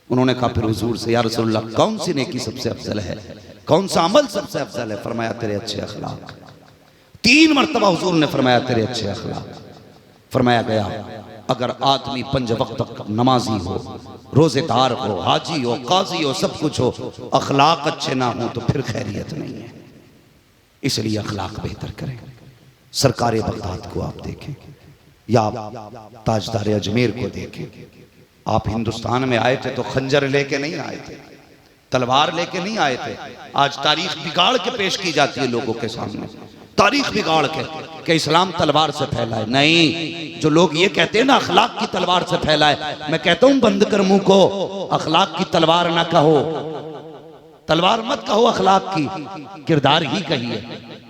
उन्होंने कहा फिर हुजूर से या रसूल अल्लाह कौन सी नेकी सबसे अफजल है, कौन सा अमल सबसे अफजल है? फरमाया तेरे अच्छे अखलाक। 3 मरतबा हुजूर ने फरमाया तेरे अच्छे अखलाक। फरमाया गया अगर आदमी 5 वक्त तक नमाजी हो, रोजेदार हो, हाजी हो, काजी हो, सब कुछ हो, अखलाक अच्छे ना हो तो फिर खैरियत नहीं है। इसलिए अखलाक बेहतर करें। सरकार बगदाद को आप देखें या ताजदार अजमेर को देखें। आप हिंदुस्तान में आए थे तो खंजर लेके नहीं आए थे, तलवार लेके नहीं आए थे। आज तारीख बिगाड़ के पेश की जाती है लोगों के सामने, तारीख बिगाड़ के कि इस्लाम तलवार से फैला है। नहीं, जो लोग ये कहते हैं ना अखलाक की तलवार से फैला है, मैं कहता हूं बंद कर मुंह को, अखलाक की तलवार ना कहो, तलवार मत कहो, अखलाक की किरदार ही कहिए।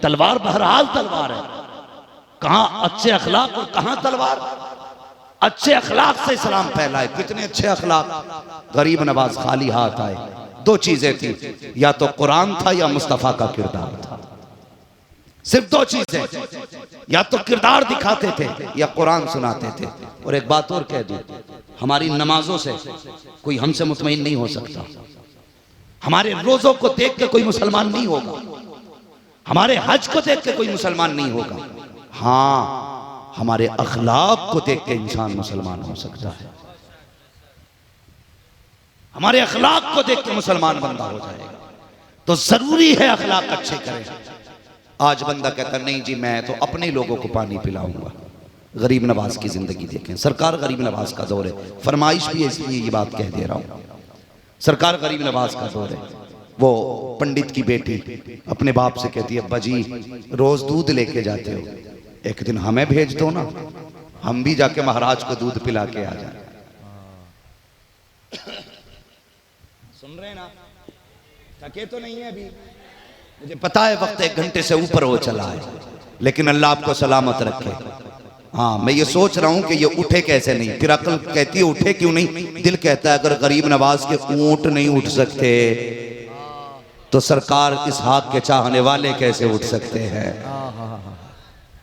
तलवार बहरहाल तलवार है, कहां अच्छे अखलाक और कहां तलवार। अच्छे अखलाक से इस्लाम फैला है। कितने अच्छे अखलाक। गरीब नवाज खाली हाथ आए, 2 चीजें थी, या तो कुरान था या मुस्तफा का किरदार था। सिर्फ 2 चीजें, या तो किरदार दिखाते थे या कुरान सुनाते थे। और एक बात और कह दूं, हमारी नमाजों से कोई हमसे मुतमईन नहीं हो सकता। हमारे रोजों को देख के कोई मुसलमान नहीं होगा, हमारे हज को देख के कोई मुसलमान नहीं होगा। हाँ, हमारे अखलाक को देख के इंसान मुसलमान हो सकता है। हमारे अखलाक को देख के मुसलमान बंदा हो जाएगा। तो जरूरी है अखलाक अच्छे करें। आज बंदा कहता नहीं जी मैं तो अपने लोगों को पानी पिलाऊंगा। गरीब नवाज की जिंदगी देखें। सरकार गरीब नवाज का दौर है, फरमाइश भी है इसलिए ये बात कह दे रहा हूं। सरकार गरीब नवाज का दौर है। वो पंडित की बेटी अपने बाप से कहती है, अब्बा जी रोज दूध लेके जाते हो, एक दिन हमें भेज दो ना, हम भी जाके महाराज को दूध पिला के आ जाए। सुन रहे ना, थके तो नहीं है अभी, मुझे पता है वक्त 1 घंटे से ऊपर हो चला है, लेकिन अल्लाह आपको सलामत रखे। हाँ, मैं ये सोच रहा हूं कि ये उठे कैसे नहीं, फिर अकल कहती है उठे क्यों नहीं, दिल कहता है अगर गरीब नवाज के ऊंट नहीं उठ सकते तो सरकार इस हाथ के चाहने वाले कैसे उठ सकते हैं।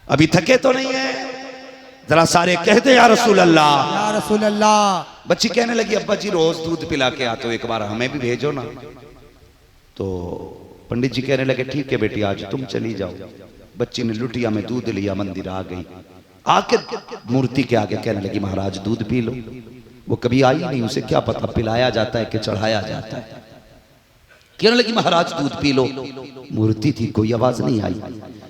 अभी थके तो नहीं है, जरा सारे कहते या रसूल अल्लाह, या रसूल अल्लाह। बच्ची कहने लगी, अब्बा जी रोज दूध पिला के आते हो, एक बार हमें भी भेजो ना। तो पंडित जी कहने लगे, ठीक है बेटी आज तुम चली जाओ। बच्ची ने लुटिया में दूध लिया, मंदिर आ गई, आके मूर्ति के आगे कहने लगी, महाराज दूध पी लो। वो कभी आई नहीं, उसे क्या पता पिलाया जाता है कि चढ़ाया जाता है। कहने लगी, महाराज दूध पी लो। मूर्ति थी, कोई आवाज नहीं आई।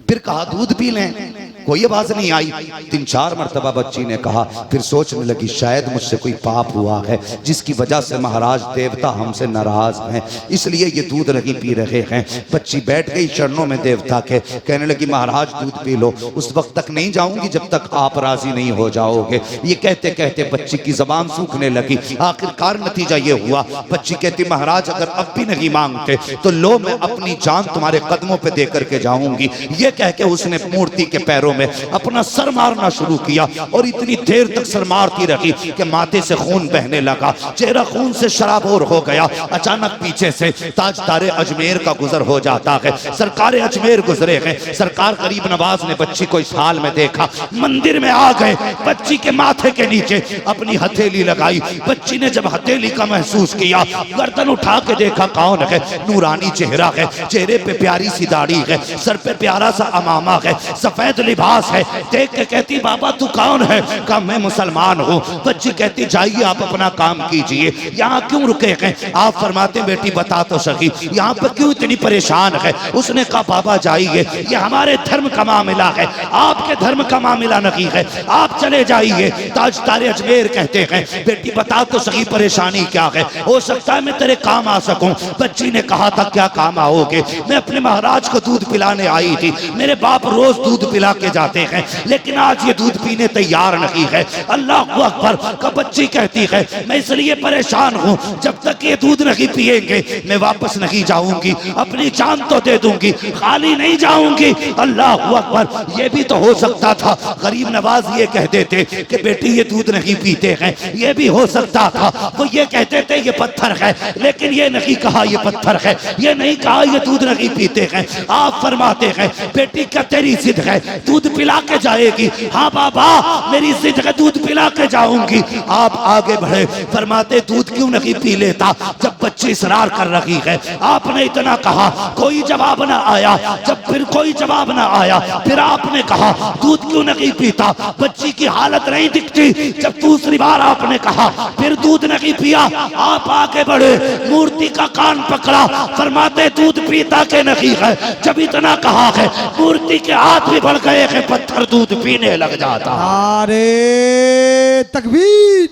फिर कहा दूध पी लें, कोई आवाज नहीं आई। 3-4 मरतबा बच्ची ने कहा। फिर सोचने लगी शायद मुझसे कोई पाप हुआ है जिसकी वजह से महाराज देवता हमसे नाराज हैं, इसलिए ये दूध नहीं पी रहे हैं। बच्ची बैठ गई चरणों में देवता के, कहने लगी महाराज दूध पी लो, उस वक्त तक नहीं जाऊंगी जब तक आप राजी नहीं हो जाओगे। ये कहते कहते बच्ची की जबान सूखने लगी। आखिरकार नतीजा ये हुआ, बच्ची कहती महाराज अगर अब भी नहीं मांगते तो लो मैं अपनी जान तुम्हारे कदमों पे दे करके जाऊंगी। ये कह के उसने मूर्ति के पैरों में अपना सर मारना शुरू किया और इतनी देर तक सर मारती रही कि माथे से खून बहने लगा, चेहरा खून से शराबोर हो गया। अचानक पीछे से ताजदारे अजमेर का गुजर हो जाता है, सरकार अजमेर गुजरे हैं। सरकार गरीब नवाज ने बच्ची को इस हाल में देखा, मंदिर में आ गए, बच्ची के माथे के नीचे अपनी हथेली लगाई। बच्ची ने जब हथेली का महसूस किया, गर्दन उठा के देखा कौन है, नूरानी चेहरा है, चेहरे पे प्यारी सी दाढ़ी है, सर पे प्यारा सा अमामा है, सफेद लिबास है। देख के कहती बाबा तू कौन है? कहा मैं मुसलमान हूँ। बच्ची कहती जाइए आप अपना काम कीजिए, यहाँ क्यों रुके हैं? आप फरमाते बेटी बता तो सकी यहाँ पर क्यों इतनी परेशान है? उसने कहा बाबा जाइए, ये हमारे धर्म का मामला है, आपके धर्म का मामला नहीं है, आप चले जाइए। ताजदारे अजमेर कहते हैं बेटी बता तो सही परेशानी क्या है, हो सकता है मैं तेरे काम आ सकूं। बच्ची ने कहा था क्या काम आओगे? मैं अपने महाराज को दूध पिलाने आई थी, मेरे बाप रोज दूध पिला के जाते हैं, लेकिन आज ये दूध पीने तैयार नहीं है। अल्लाह अकबर का बच्ची कहती है मैं इसलिए परेशान हूँ, जब तक ये दूध नहीं पिएंगे मैं वापस नहीं जाऊंगी, अपनी जान तो दे दूंगी, खाली नहीं जाऊंगी। अल्लाह अकबर, ये भी तो हो सकता था गरीब नवाज ये कह देते कि बेटी ये दूध नहीं पीते हैं, ये भी हो सकता था वो ये कहते थे ये पत्थर है, लेकिन ये नहीं कहा ये पत्थर है, ये नहीं कहा ये दूध नहीं पीते हैं। आप फरमाते हैं बेटी क्या तेरी जिद है दूध पिला के जाएगी? हाँ बाबा मेरी जिद है दूध पिला के जाऊंगी। आप आगे बढ़े, फरमाते दूध क्यों नहीं पी लेता? जब बच्ची इसरार कर रही है, आपने इतना कहा, कोई जवाब ना आया। जब फिर कोई जवाब ना आया, फिर आपने कहा दूध क्यों नहीं पीता? बच्ची की हालत नहीं दिखती। जब दूसरी बार आपने कहा, फिर दूध नहीं पिया। आप आगे बढ़े, मूर्ति का कान पकड़ा, फरमाते दूध पीता के नहीं है। जब इतना कहा है, मूर्ति के हाथ भी बढ़ गए हैं, पत्थर दूध पीने लग जाता। नारे तकबीर,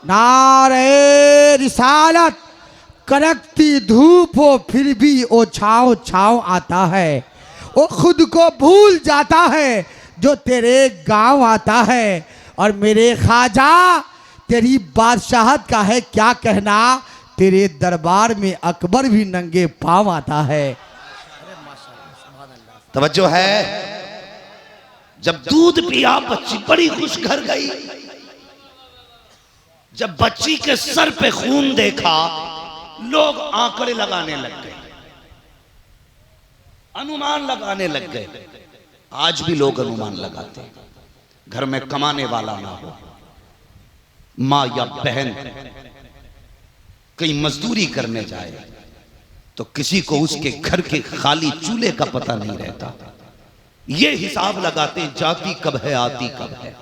नारे रिसालत। कड़कती धूप हो फिर भी वो छाँव छाँव आता है, वो खुद को भूल जाता है जो तेरे गांव आता है। और मेरे ख्वाजा तेरी बादशाहत का है क्या कहना, तेरे दरबार में अकबर भी नंगे पांव आता है। तवज्जो है। जब दूध पिया बच्ची बड़ी खुश घर गई। जब बच्ची के सर पे खून देखा, लोग आंकड़े लगाने लग गए, अनुमान लगाने लग गए। आज भी लोग अनुमान लगाते हैं। घर में कमाने वाला ना हो, माँ या बहन कहीं मजदूरी करने जाए तो किसी को उसके घर के खाली चूल्हे का पता नहीं रहता। ये हिसाब लगाते जाती कब है आती कब है।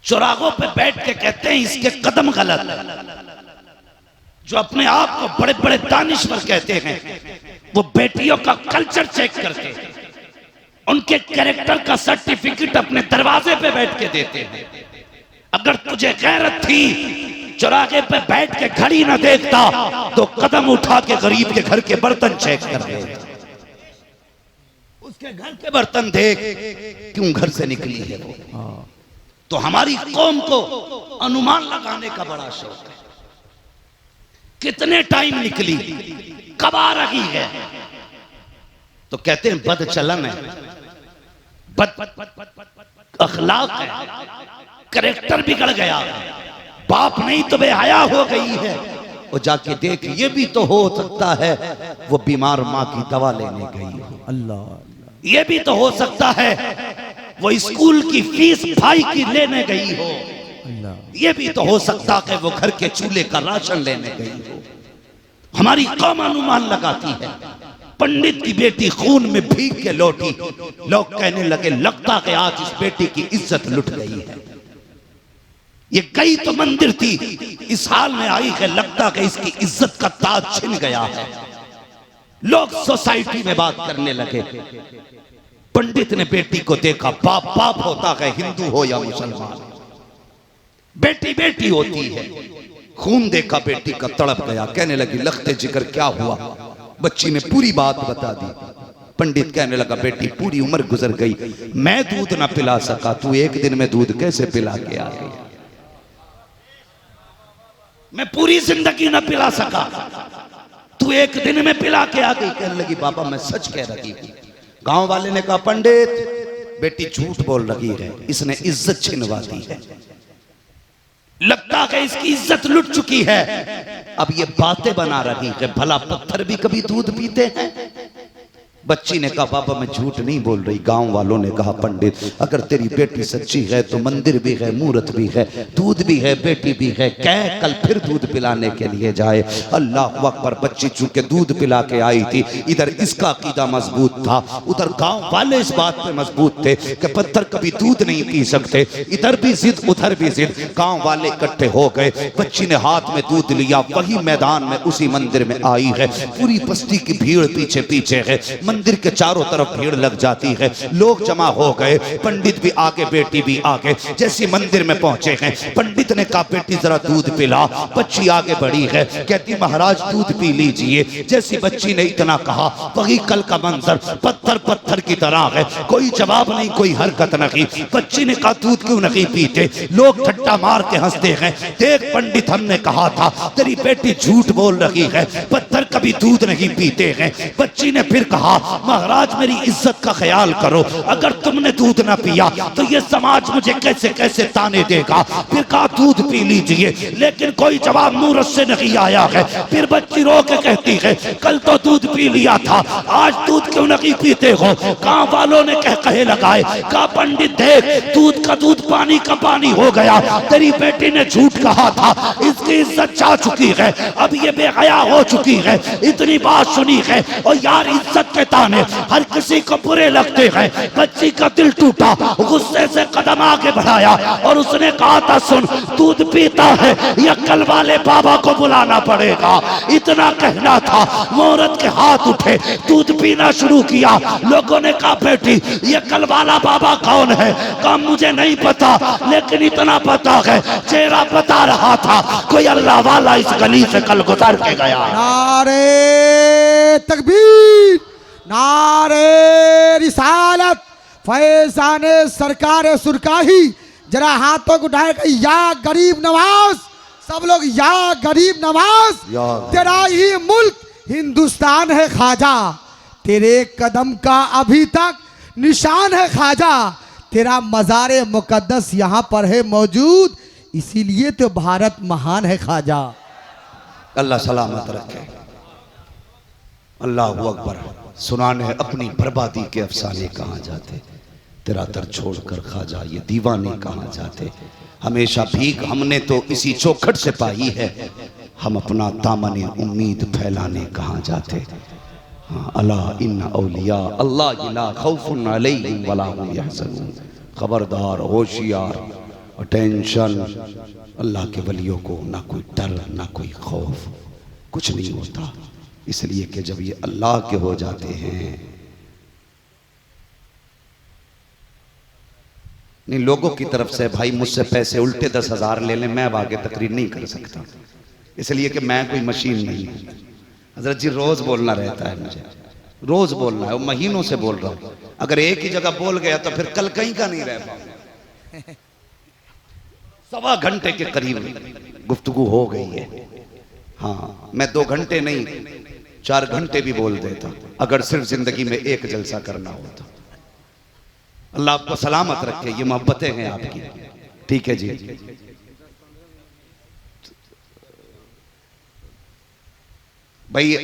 चौराहों पे बैठ के कहते हैं इसके कदम गलत है। जो अपने आप को बड़े बड़े दानिश्वर कहते हैं, वो बेटियों का कल्चर चेक करके उनके कैरेक्टर का सर्टिफिकेट अपने दरवाजे पे बैठ के देते हैं। अगर तुझे गैरत थी चौराहे पे बैठ के घड़ी ना देखता तो कदम उठा के गरीब के घर के बर्तन चेक कर लेता। उसके घर के बर्तन देख क्यों घर से निकली है वो। तो हमारी कौम को अनुमान लगाने का बड़ा शौक है। कितने टाइम निकली, कब आ रही है। तो कहते हैं बद चलन है, बद अखलाक है, करेक्टर बिगड़ गया, बाप नहीं तो बेहया हो गई है। और जाके देख ये भी तो हो सकता है वो बीमार माँ की दवा लेने गई हो। अल्लाह, ये भी तो हो सकता है वो स्कूल की फीस भाई की लेने गई हो। ये भी तो हो सकता है वो घर के चूल्हे का राशन लेने गई हो। हमारी कौम अनुमान लगाती है। पंडित की बेटी खून में भीग के लौटी, लोग कहने लगे लगता है आज इस बेटी की इज्जत लुट गई है। ये गई तो मंदिर थी, इस हाल में आई है लगता है इसकी इज्जत का ताज छिन गया है। लोग सोसाइटी में बात करने लगे। पंडित ने बेटी को देखा, बाप बाप होता है हिंदू हो या मुसलमान, बेटी बेटी होती है। खून देखा बेटी का, तड़प गया, कहने लगी लखते जिगर क्या हुआ। बच्ची ने पूरी बात बता दी। पंडित कहने लगा बेटी पूरी उम्र गुजर गई, मैं दूध ना पिला सका, तू एक दिन में दूध कैसे पिला के आ गई। मैं पूरी जिंदगी ना पिला सका, तू एक दिन में पिला के आ गई। कहने लगी बाबा मैं सच कह रही हूं। गांव वाले ने कहा पंडित बेटी झूठ बोल रही है, इसने इज्जत छिनवा दी है, लगता है इसकी इज्जत लुट चुकी है। अब ये बातें बना रही है, भला पत्थर भी कभी दूध पीते हैं। बच्ची ने कहा पापा मैं झूठ नहीं बोल रही। गांव वालों ने कहा पंडित अगर तेरी बेटी सच्ची है तो मंदिर भी है, मूर्त भी है, दूध भी है, बेटी भी है, कह कल फिर दूध पिलाने के लिए जाए। अल्लाह अकबर। बच्ची चूंकि दूध पिला के आई थी, इधर इसका अकीदा मजबूत था, उधर गांव वाले इस बात पे मजबूत थे कि पत्थर कभी दूध नहीं पी सकते। इधर भी जिद उधर भी जिद, गांव वाले इकट्ठे हो गए। बच्ची ने हाथ में दूध लिया, वही मैदान में उसी मंदिर में आई है। पूरी बस्ती की भीड़ पीछे पीछे है, मंदिर के चारों तरफ भीड़ लग जाती है, लोग जमा हो गए। पंडित भी आगे, बेटी भी आगे। जैसे मंदिर में पहुंचे हैं, पंडित ने कहा बेटी जरा दूध पिला। बच्ची आगे बढ़ी है, कहती महाराज दूध पी लीजिए। जैसी बच्ची ने इतना कहा, वही कल का मंजर पत्थर पत्थर की तरह है, कोई जवाब नहीं, कोई हरकत नहीं। बच्ची ने कहा दूध क्यों नहीं पीते। लोग ठट्टा मार के हंसते हैं, देख पंडित हमने कहा था तेरी बेटी झूठ बोल रही है, पत्थर कभी दूध नहीं पीते हैं। बच्ची ने फिर कहा महाराज मेरी इज्जत का ख्याल करो, अगर तुमने दूध ना पिया तो ये समाज मुझे कैसे कैसे ताने देगा। फिर कहा दूध पी लीजिए, लेकिन कोई जवाब मूरत से नहीं आया है। फिर बच्ची रो के कहती है कल तो दूध पी लिया था, आज दूध क्यों नहीं पीते हो। गांव वालों ने कहे लगाए, कहा पंडित देख दूध का दूध पानी का पानी हो गया, तेरी बेटी ने झूठ कहा था, इसकी इज्जत जा चुकी है, अब ये बेहया हो चुकी है। इतनी बात सुनी है और यार इज्जत के ताने हर किसी को बुरे लगते हैं। बच्ची का दिल टूटा, गुस्से से कदम आगे बढ़ाया और उसने कहा था सुन दूध पीता है या कल वाले बाबा को बुलाना पड़ेगा। इतना कहना था, औरत के हाथ उठे, दूध पीना शुरू किया। लोगों ने कहा बेटी ये कल वाला बाबा कौन है। कहा मुझे नहीं पता, लेकिन इतना पता है चेहरा बता रहा था कोई अल्लाह वाला इस गली से कल गुजर के गया। नारे तकबीर, नारे रिसालत, फैजाने सरकार सुरकाही। जरा हाथों को उठाएगा या गरीब नवाज, सब लोग या गरीब नवाज। तेरा ही मुल्क हिंदुस्तान है ख्वाजा, तेरे कदम का अभी तक निशान है ख्वाजा, तेरा मज़ारे मुकद्दस यहाँ पर है मौजूद, इसीलिए तो भारत महान है ख्वाजा। अल्लाह सलामत रखे। अल्लाह अकबर। सुनाने अपनी बर्बादी के अफसाने कहाँ जाते, तेरा दर छोड़कर ख्वाजा ये दीवाने कहाँ जाते। हमेशा भीख हमने तो इसी चौखट से पाई है, हम अपना दामन उम्मीद फैलाने कहाँ जाते। हाँ, अला इन्ना औलिया अल्लाह ला खौफुन अलैहिम वला हुम यहज़नून। खबरदार, होशियार, अटेंशन। अल्लाह के वलियों को ना कोई डर ना कोई खौफ, कुछ नहीं होता। इसलिए कि जब ये अल्लाह के हो जाते हैं नहीं, लोगों की तरफ से भाई मुझसे पैसे उल्टे 10,000 ले लें, मैं अब आगे तकरीर नहीं कर सकता, इसलिए कि मैं कोई मशीन नहीं हूँ। हजरत जी रोज बोलना रहता है, मुझे रोज बोलना है, वो महीनों से बोल रहा हूँ। अगर एक ही जगह बोल गया तो फिर कल कहीं का नहीं रह पाऊंगा। 1.25 घंटे के करीब गुफ्तगू हो गई है। हाँ, मैं 2 घंटे नहीं 4 घंटे भी बोल देता अगर सिर्फ जिंदगी में एक जलसा करना हो तो। अल्लाह आपको सलामत रखे, ये मोहब्बतें हैं आपकी। ठीक है जी। भाई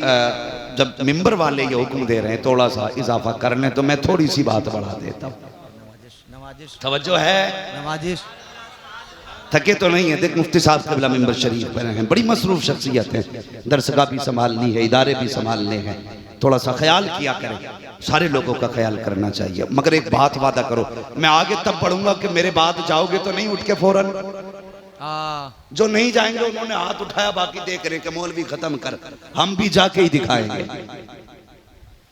जब मिंबर वाले ये हुक्म दे रहे हैं थोड़ा सा इजाफा कर लें तो मैं थोड़ी सी बात बढ़ा देता हूँ। तवज्जो है, नवाजिश थके तो नहीं है। देख मुफ्ती साहब कबला मिंबर शरीफ पर हैं, बड़ी मसरूफ शख्सियत है, दरसगाह भी संभालनी है, इदारे भी संभालने हैं, थोड़ा सा ख्याल किया करें, सारे लोगों का ख्याल करना चाहिए। मगर एक बात वादा करो, मैं आगे तब बढ़ूंगा कि मेरे बाद जाओगे तो नहीं उठ के फौरन। जो नहीं जाएंगे उन्होंने हाथ उठाया, बाकी देख रहे कि मौलवी खत्म कर, हम भी जाके ही दिखाएंगे।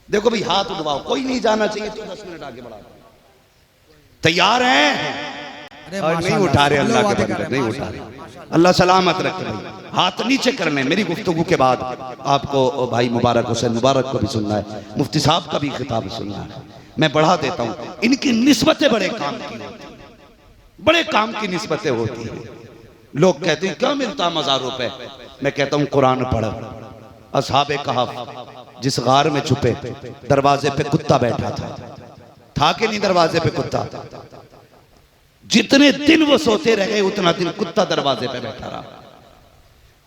देखो भाई हाथ उठवाओ, कोई नहीं जाना चाहिए तो 10 मिनट आगे बढ़ाओ। तैयार हैं? और नहीं उठा रहे, अल्लाह के बंदे नहीं उठा रहे। अल्लाह सलामत रखे भाई, हाथ नीचे करने। मेरी गुफ्तगू के बाद आपको भाई मुबारक हुसैन मुबारक को भी सुनना है, मुफ्ती साहब का भी खिताब सुनना है। मैं बढ़ा देता हूँ, इनकी निस्बतें बड़े काम की होती हैं, बड़े काम की निस्बतें होती हैं। लोग कहते हैं क्या मिलता है मज़ार रुपए, मैं कहता हूँ कुरान पढ़। असहाबे कहफ जिस गार में छुपे, दरवाजे पे कुत्ता बैठा था कि नहीं? दरवाजे पे कुत्ता, जितने दिन वो सोते रहे उतना दिन कुत्ता दरवाजे पे बैठा रहा,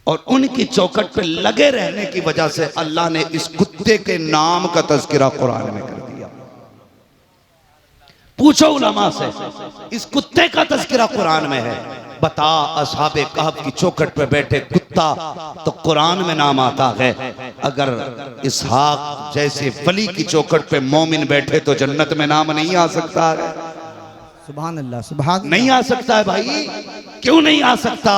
और उनकी चौखट पे लगे रहने की वजह से अल्लाह ने इस कुत्ते के नाम का तज़किरा कुरान में कर दिया। पूछो उलमा से, इस कुत्ते का तज़किरा कुरान में है। बता, असहाबे कहफ की चौखट पे बैठे कुत्ता तो कुरान में नाम आता है। अगर इसहाक जैसे वली की चौखट पे मोमिन बैठे तो जन्नत में नाम नहीं आ सकता है? सुभान अल्लाह, सुभान नहीं आ सकता है भाई। क्यों नहीं आ सकता?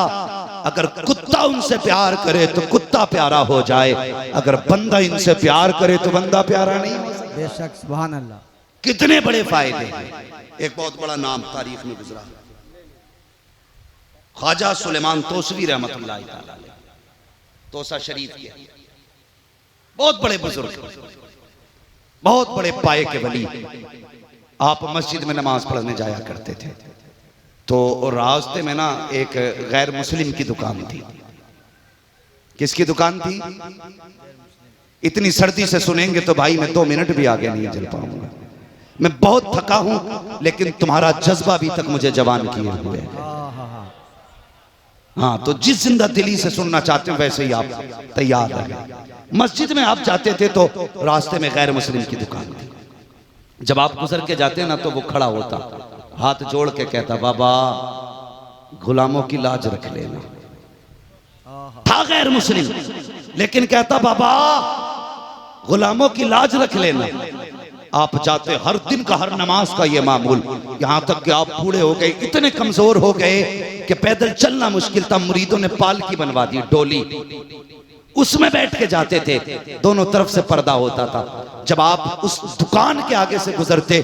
अगर कुत्ता उनसे प्यार करे तो कुत्ता प्यारा हो जाए, अगर बंदा इनसे प्यार करे तो बंदा प्यारा नहीं हो सकता। बेशक, सुभान अल्लाह। कितने बड़े फायदे। एक बहुत बड़ा नाम तारीख में गुजरा, ख्वाजा सुलेमान तोसवी रहमतुल्लाह अलैह, तोसा शरीफ के बहुत बड़े बुजुर्ग, बहुत बड़े पाए के वली। आप मस्जिद में नमाज पढ़ने जाया करते थे तो रास्ते में ना एक गैर मुस्लिम की दुकान थी। किसकी दुकान थी? इतनी सर्दी से सुनेंगे तो भाई मैं 2 मिनट भी आगे नहीं चल पाऊंगा। मैं बहुत थका हूं, लेकिन तुम्हारा जज्बा अभी तक मुझे जवान किए हुए है। हाँ, तो जिस जिंदा दिली से सुनना चाहते हो वैसे ही आप तैयार रहे। मस्जिद में आप जाते थे तो रास्ते में गैर मुस्लिम की दुकान थी। जब आप गुजर के जाते ना तो वो खड़ा होता, हाथ जोड़ के कहता, बाबा गुलामों की लाज रख लेना। था गैर मुस्लिम, लेकिन कहता बाबा गुलामों की लाज रख लेना। आप जाते, हर दिन का हर नमाज का ये मामूल, यहां तक कि आप बूढ़े हो गए, इतने कमजोर हो गए कि पैदल चलना मुश्किल था। मुरीदों ने पालकी बनवा दी, डोली, उसमें बैठ के जाते थे। दोनों तरफ से पर्दा होता था। जब आप उस दुकान के आगे से गुजरते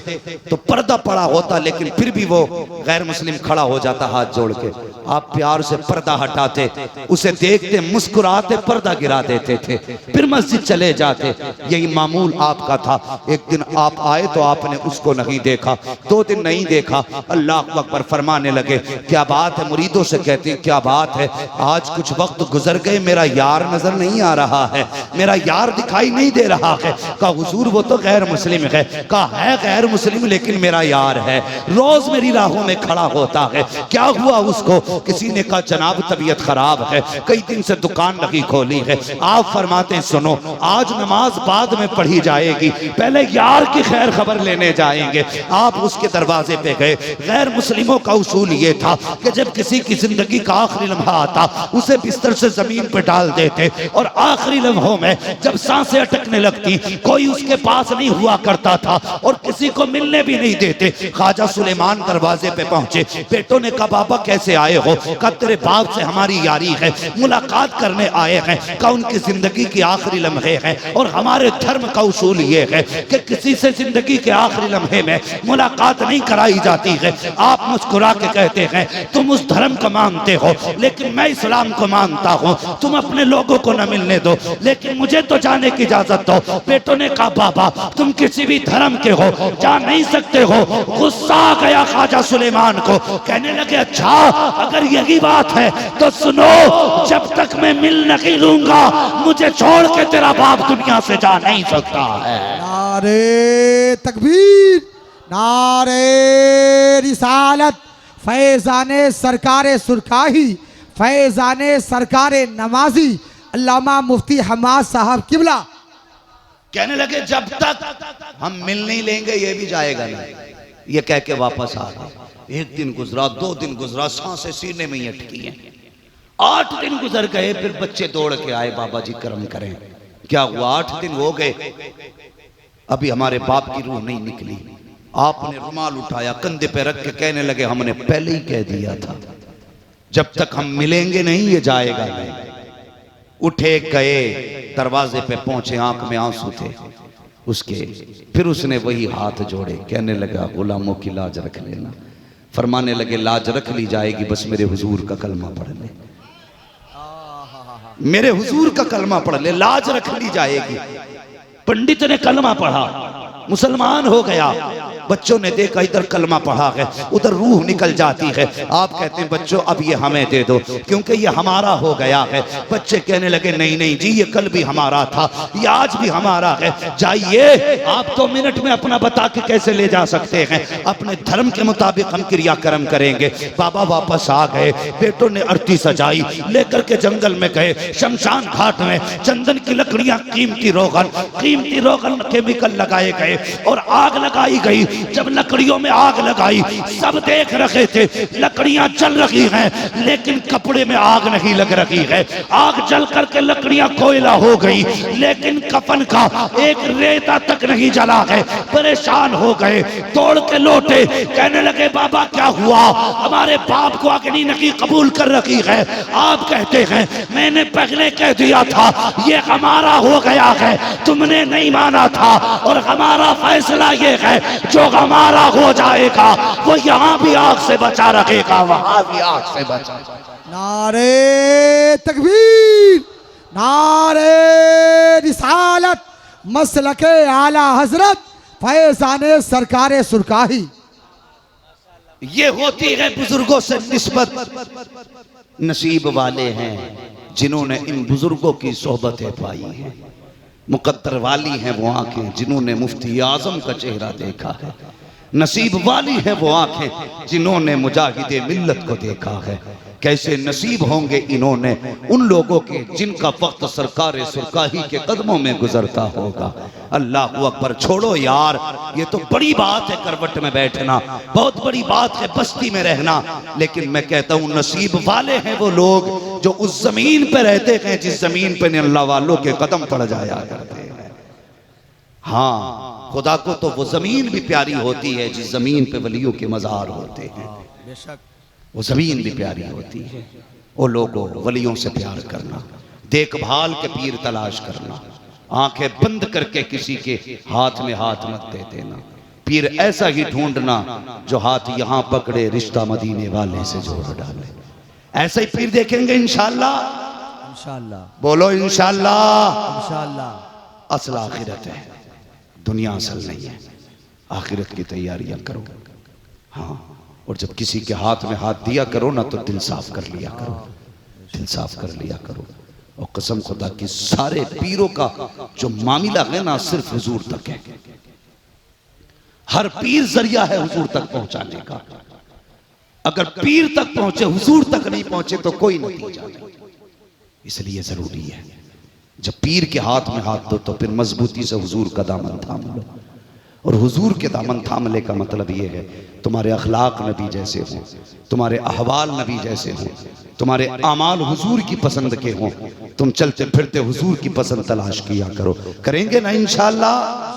तो पर्दा पड़ा होता, लेकिन फिर भी वो गैर मुस्लिम खड़ा हो जाता हाथ जोड़ के। आप प्यार से पर्दा हटाते, उसे देखते, मुस्कुराते, पर्दा गिरा देते थे, फिर मस्जिद चले जाते। यही मामूल आपका था। एक दिन आप आए तो आपने उसको नहीं देखा, 2 दिन नहीं देखा, अल्लाह अकबर फरमाने लगे, क्या बात है? मुरीदों से कहते हैं, क्या बात है? आज कुछ वक्त गुजर गए, मेरा यार नजर नहीं आ रहा है, मेरा यार दिखाई नहीं दे रहा है। कहा हुजूर वो तो गैर मुस्लिम है। कहा है गैर मुस्लिम, लेकिन मेरा यार है, रोज मेरी राहों में खड़ा होता है। क्या हुआ उसको? किसी ने कहा जनाब तबीयत खराब है, कई दिन से दुकान नहीं खोली है। आप फरमाते हैं सुनो, आज नमाज बाद में पढ़ी जाएगी, पहले यार की खैर खबर लेने जाएंगे। आप उसके दरवाजे पे गए। गैर मुस्लिमों का उसूल ये था कि जब किसी की जिंदगी का आखिरी लम्हा आता, उसे बिस्तर से जमीन पे डाल देते, और आखिरी लम्हों में जब सांसें अटकने लगती, कोई उसे उसके पास नहीं हुआ करता था और किसी को मिलने भी नहीं देते। ख्वाजा सुलेमान दरवाजे पे पहुंचे। बेटों ने कहा बाबा कैसे आए हो? कहा तेरे बाप से हमारी यारी है, मुलाकात करने आए हैं। कहा उनकी जिंदगी की आखिरी लम्हे हैं और हमारे धर्म का उसूल ये है कि किसी से जिंदगी के आखिरी लम्हे में मुलाकात नहीं कराई जाती है। आप मुस्कुरा के कहते हैं तुम उस धर्म को मानते हो, लेकिन मैं इस्लाम को मानता हूँ। तुम अपने लोगों को न मिलने दो, लेकिन मुझे तो जाने की इजाजत दो। बेटों ने कहा बाबा तुम किसी भी धर्म के हो, जा नहीं सकते हो। गुस्सा आ गया ख्वाजा सुलेमान को। कहने लगे अच्छा अगर यही बात है तो सुनो, जब तक मैं मिल नहीं लूंगा मुझे छोड़ के तेरा बाप दुनिया से जा नहीं सकता है। नारे तकबीर, नारे रिसालत, फैजाने सरकारे सुरकाही, फैजाने सरकारे नमाजी, अल्लामा मुफ्ती हमाद साहब किबला। कहने लगे जब तक हम मिल नहीं लेंगे ये भी जाएगा नहीं। ये कह के वापस आ गए। एक दिन गुजरा, 2 दिन गुजरा, सांसें सीने में ही अटकी हैं। 8 दिन गुजर गए, फिर बच्चे दौड़ के आए, बाबा जी कर्म करें। क्या हुआ? 8 दिन हो गए, अभी हमारे बाप की रूह नहीं निकली। आपने रुमाल उठाया, कंधे पे रख के कहने लगे हमने पहले ही कह दिया था, जब तक हम मिलेंगे नहीं ये जाएगा नहीं। उठे गए, दरवाजे पे पहुंचे, आंख में आंसू थे उसके। फिर उसने वही हाथ जोड़े, कहने लगा गुलामों की लाज रख लेना। फरमाने लगे लाज रख ली जाएगी, बस मेरे हुजूर का कलमा पढ़ ले, मेरे हुजूर का कलमा पढ़ ले, लाज रख ली जाएगी। पंडित ने कलमा पढ़ा, मुसलमान हो गया। बच्चों ने देखा इधर कलमा पढ़ा है, उधर रूह निकल जाती है। आप कहते हैं बच्चों अब ये हमें दे दो क्योंकि ये हमारा हो गया है। बच्चे कहने लगे नहीं नहीं जी, ये कल भी हमारा था, ये आज भी हमारा है। जाइए, आप 2 मिनट में अपना बता के कैसे ले जा सकते हैं? अपने धर्म के मुताबिक हम क्रियाक्रम करेंगे। बाबा वापस आ गए। बेटों ने अर्थी सजाई, लेकर के जंगल में गए। शमशान घाट में चंदन की लकड़ियां, कीमती रोगन केमिकल लगाए गए और आग लगाई गई। जब लकड़ियों में आग लगाई, सब देख रहे थे लकड़ियां जल रही हैं, लेकिन कपड़े में आग नहीं लग रही है। आग जल करके लकड़ियां कोयला हो गई, लेकिन कफन का एक रेता तक नहीं जला है। परेशान हो गए, दौड़ के लौटे, कहने लगे बाबा क्या हुआ? हमारे बाप को अग्नि नहीं कबूल कर रखी है। आप कहते हैं मैंने पहले कह दिया था ये हमारा हो गया है, तुमने नहीं माना था, और हमारा फैसला ये है जो हमारा हो जाएगा वो यहाँ भी आग से बचा रखेगा, वहां भी आग से बचा। नारे तकबीर, नारे रिसालत, मसलके आला हजरत, फैजाने सरकारे सुरकाही। ये होती है बुजुर्गों से निस्बत। नसीब वाले हैं जिन्होंने इन बुजुर्गों की सोहबतें पाई हैं। मुकद्दर वाली हैं वो आंखें जिन्होंने मुफ्ती आजम का चेहरा देखा है। नसीब वाली है वो आंखें जिन्होंने मुजाहिदे मिल्लत को देखा है। कैसे नसीब होंगे इन्होंने उन लोगों के जिनका वक्त सरकारे सुरकाही के कदमों में गुजरता होगा। अल्लाह अकबर। छोड़ो यार, ये तो बड़ी बात है करवट में बैठना, बहुत बड़ी बात है बस्ती में रहना, लेकिन मैं कहता हूँ नसीब वाले हैं वो लोग जो उस जमीन पे रहते हैं जिस जमीन पे अल्लाह वालों के कदम पड़ जाया करते हैं। हाँ, खुदा को तो वो जमीन भी प्यारी होती है जिस जमीन पे वलियों के मज़ार होते हैं। बेशक वो जमीन भी प्यारी होती है। वो लोगों वलियों से प्यार करना, देखभाल के पीर तलाश करना, आंखें बंद करके किसी के हाथ में हाथ मत दे देना। पीर ऐसा ही ढूंढना जो हाथ यहाँ पकड़े रिश्ता मदीने वाले से जोड़ डाले। ऐसा ही पीर देखेंगे इंशाअल्लाह। इंशाअल्लाह बोलो इंशाअल्लाह। इंशाअल्लाह। असल आखिरत है, दुनिया असल नहीं है। आखिरत की तैयारियां करो। हाँ, और जब किसी के हाथ में हाथ दिया करो ना तो दिल साफ कर लिया करो, दिल साफ कर लिया करो। और कसम खुदा की सारे पीरों का जो मामला है ना सिर्फ हुजूर तक है। हर पीर जरिया है हुजूर तक पहुंचाने का। अगर पीर तक पहुंचे हुजूर तक नहीं पहुंचे तो कोई नतीजा नहीं। इसलिए जरूरी है जब पीर के हाथ में हाथ दो तो फिर मजबूती से हुजूर का दामन थाम लो। और हुजूर के दामन थामले का मतलब ये है तुम्हारे अखलाक नबी जैसे हों, तुम्हारे अहवाल नबी जैसे हों, तुम्हारे अमाल हुजूर की पसंद के हों, तुम चलते फिरते हुजूर की पसंद तलाश किया करो। करेंगे ना इंशाअल्लाह।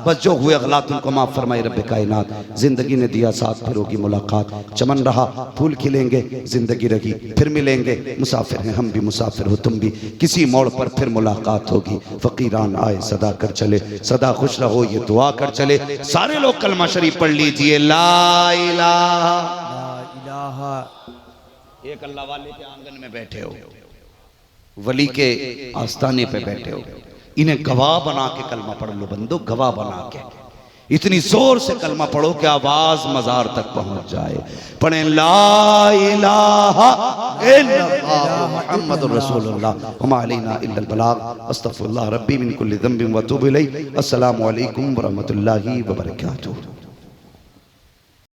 बस जो हुए गलत उनको माफ फरमाए रब कायनात। जिंदगी ने दिया साथ फिर होगी मुलाकात, चमन रहा फूल खिलेंगे, जिंदगी रही फिर मिलेंगे। मुसाफिर हैं हम भी, मुसाफिर हो तुम भी, किसी मोड़ पर फिर मुलाकात होगी। फकीरान आए सदा कर चले, सदा खुश रहो ये दुआ कर चले। सारे लोग कलमा शरीफ पढ़ लीजिए, ला इलाहा। एक अल्लाह वाले के आंगन में बैठे हो, वली के आस्थाने पे बैठे हो, इन्हें गवाह बना के कलमा पढ़ लो बंदो, गवाह बना के। इतनी जोर से कलमा पढ़ो कि आवाज मजार तक पहुंच जाए। पढ़े ला इलाहा इल्लल्लाह मुहम्मदुर रसूलुल्लाह व मा अलैना इल्लल बलाग। अस्तगफिरुल्लाह रब्बी मिन कुल्ली ज़ंबिन व अतूबु इलैहि। अस्सलामु अलैकुम व रहमतुल्लाहि व बरकातुहू।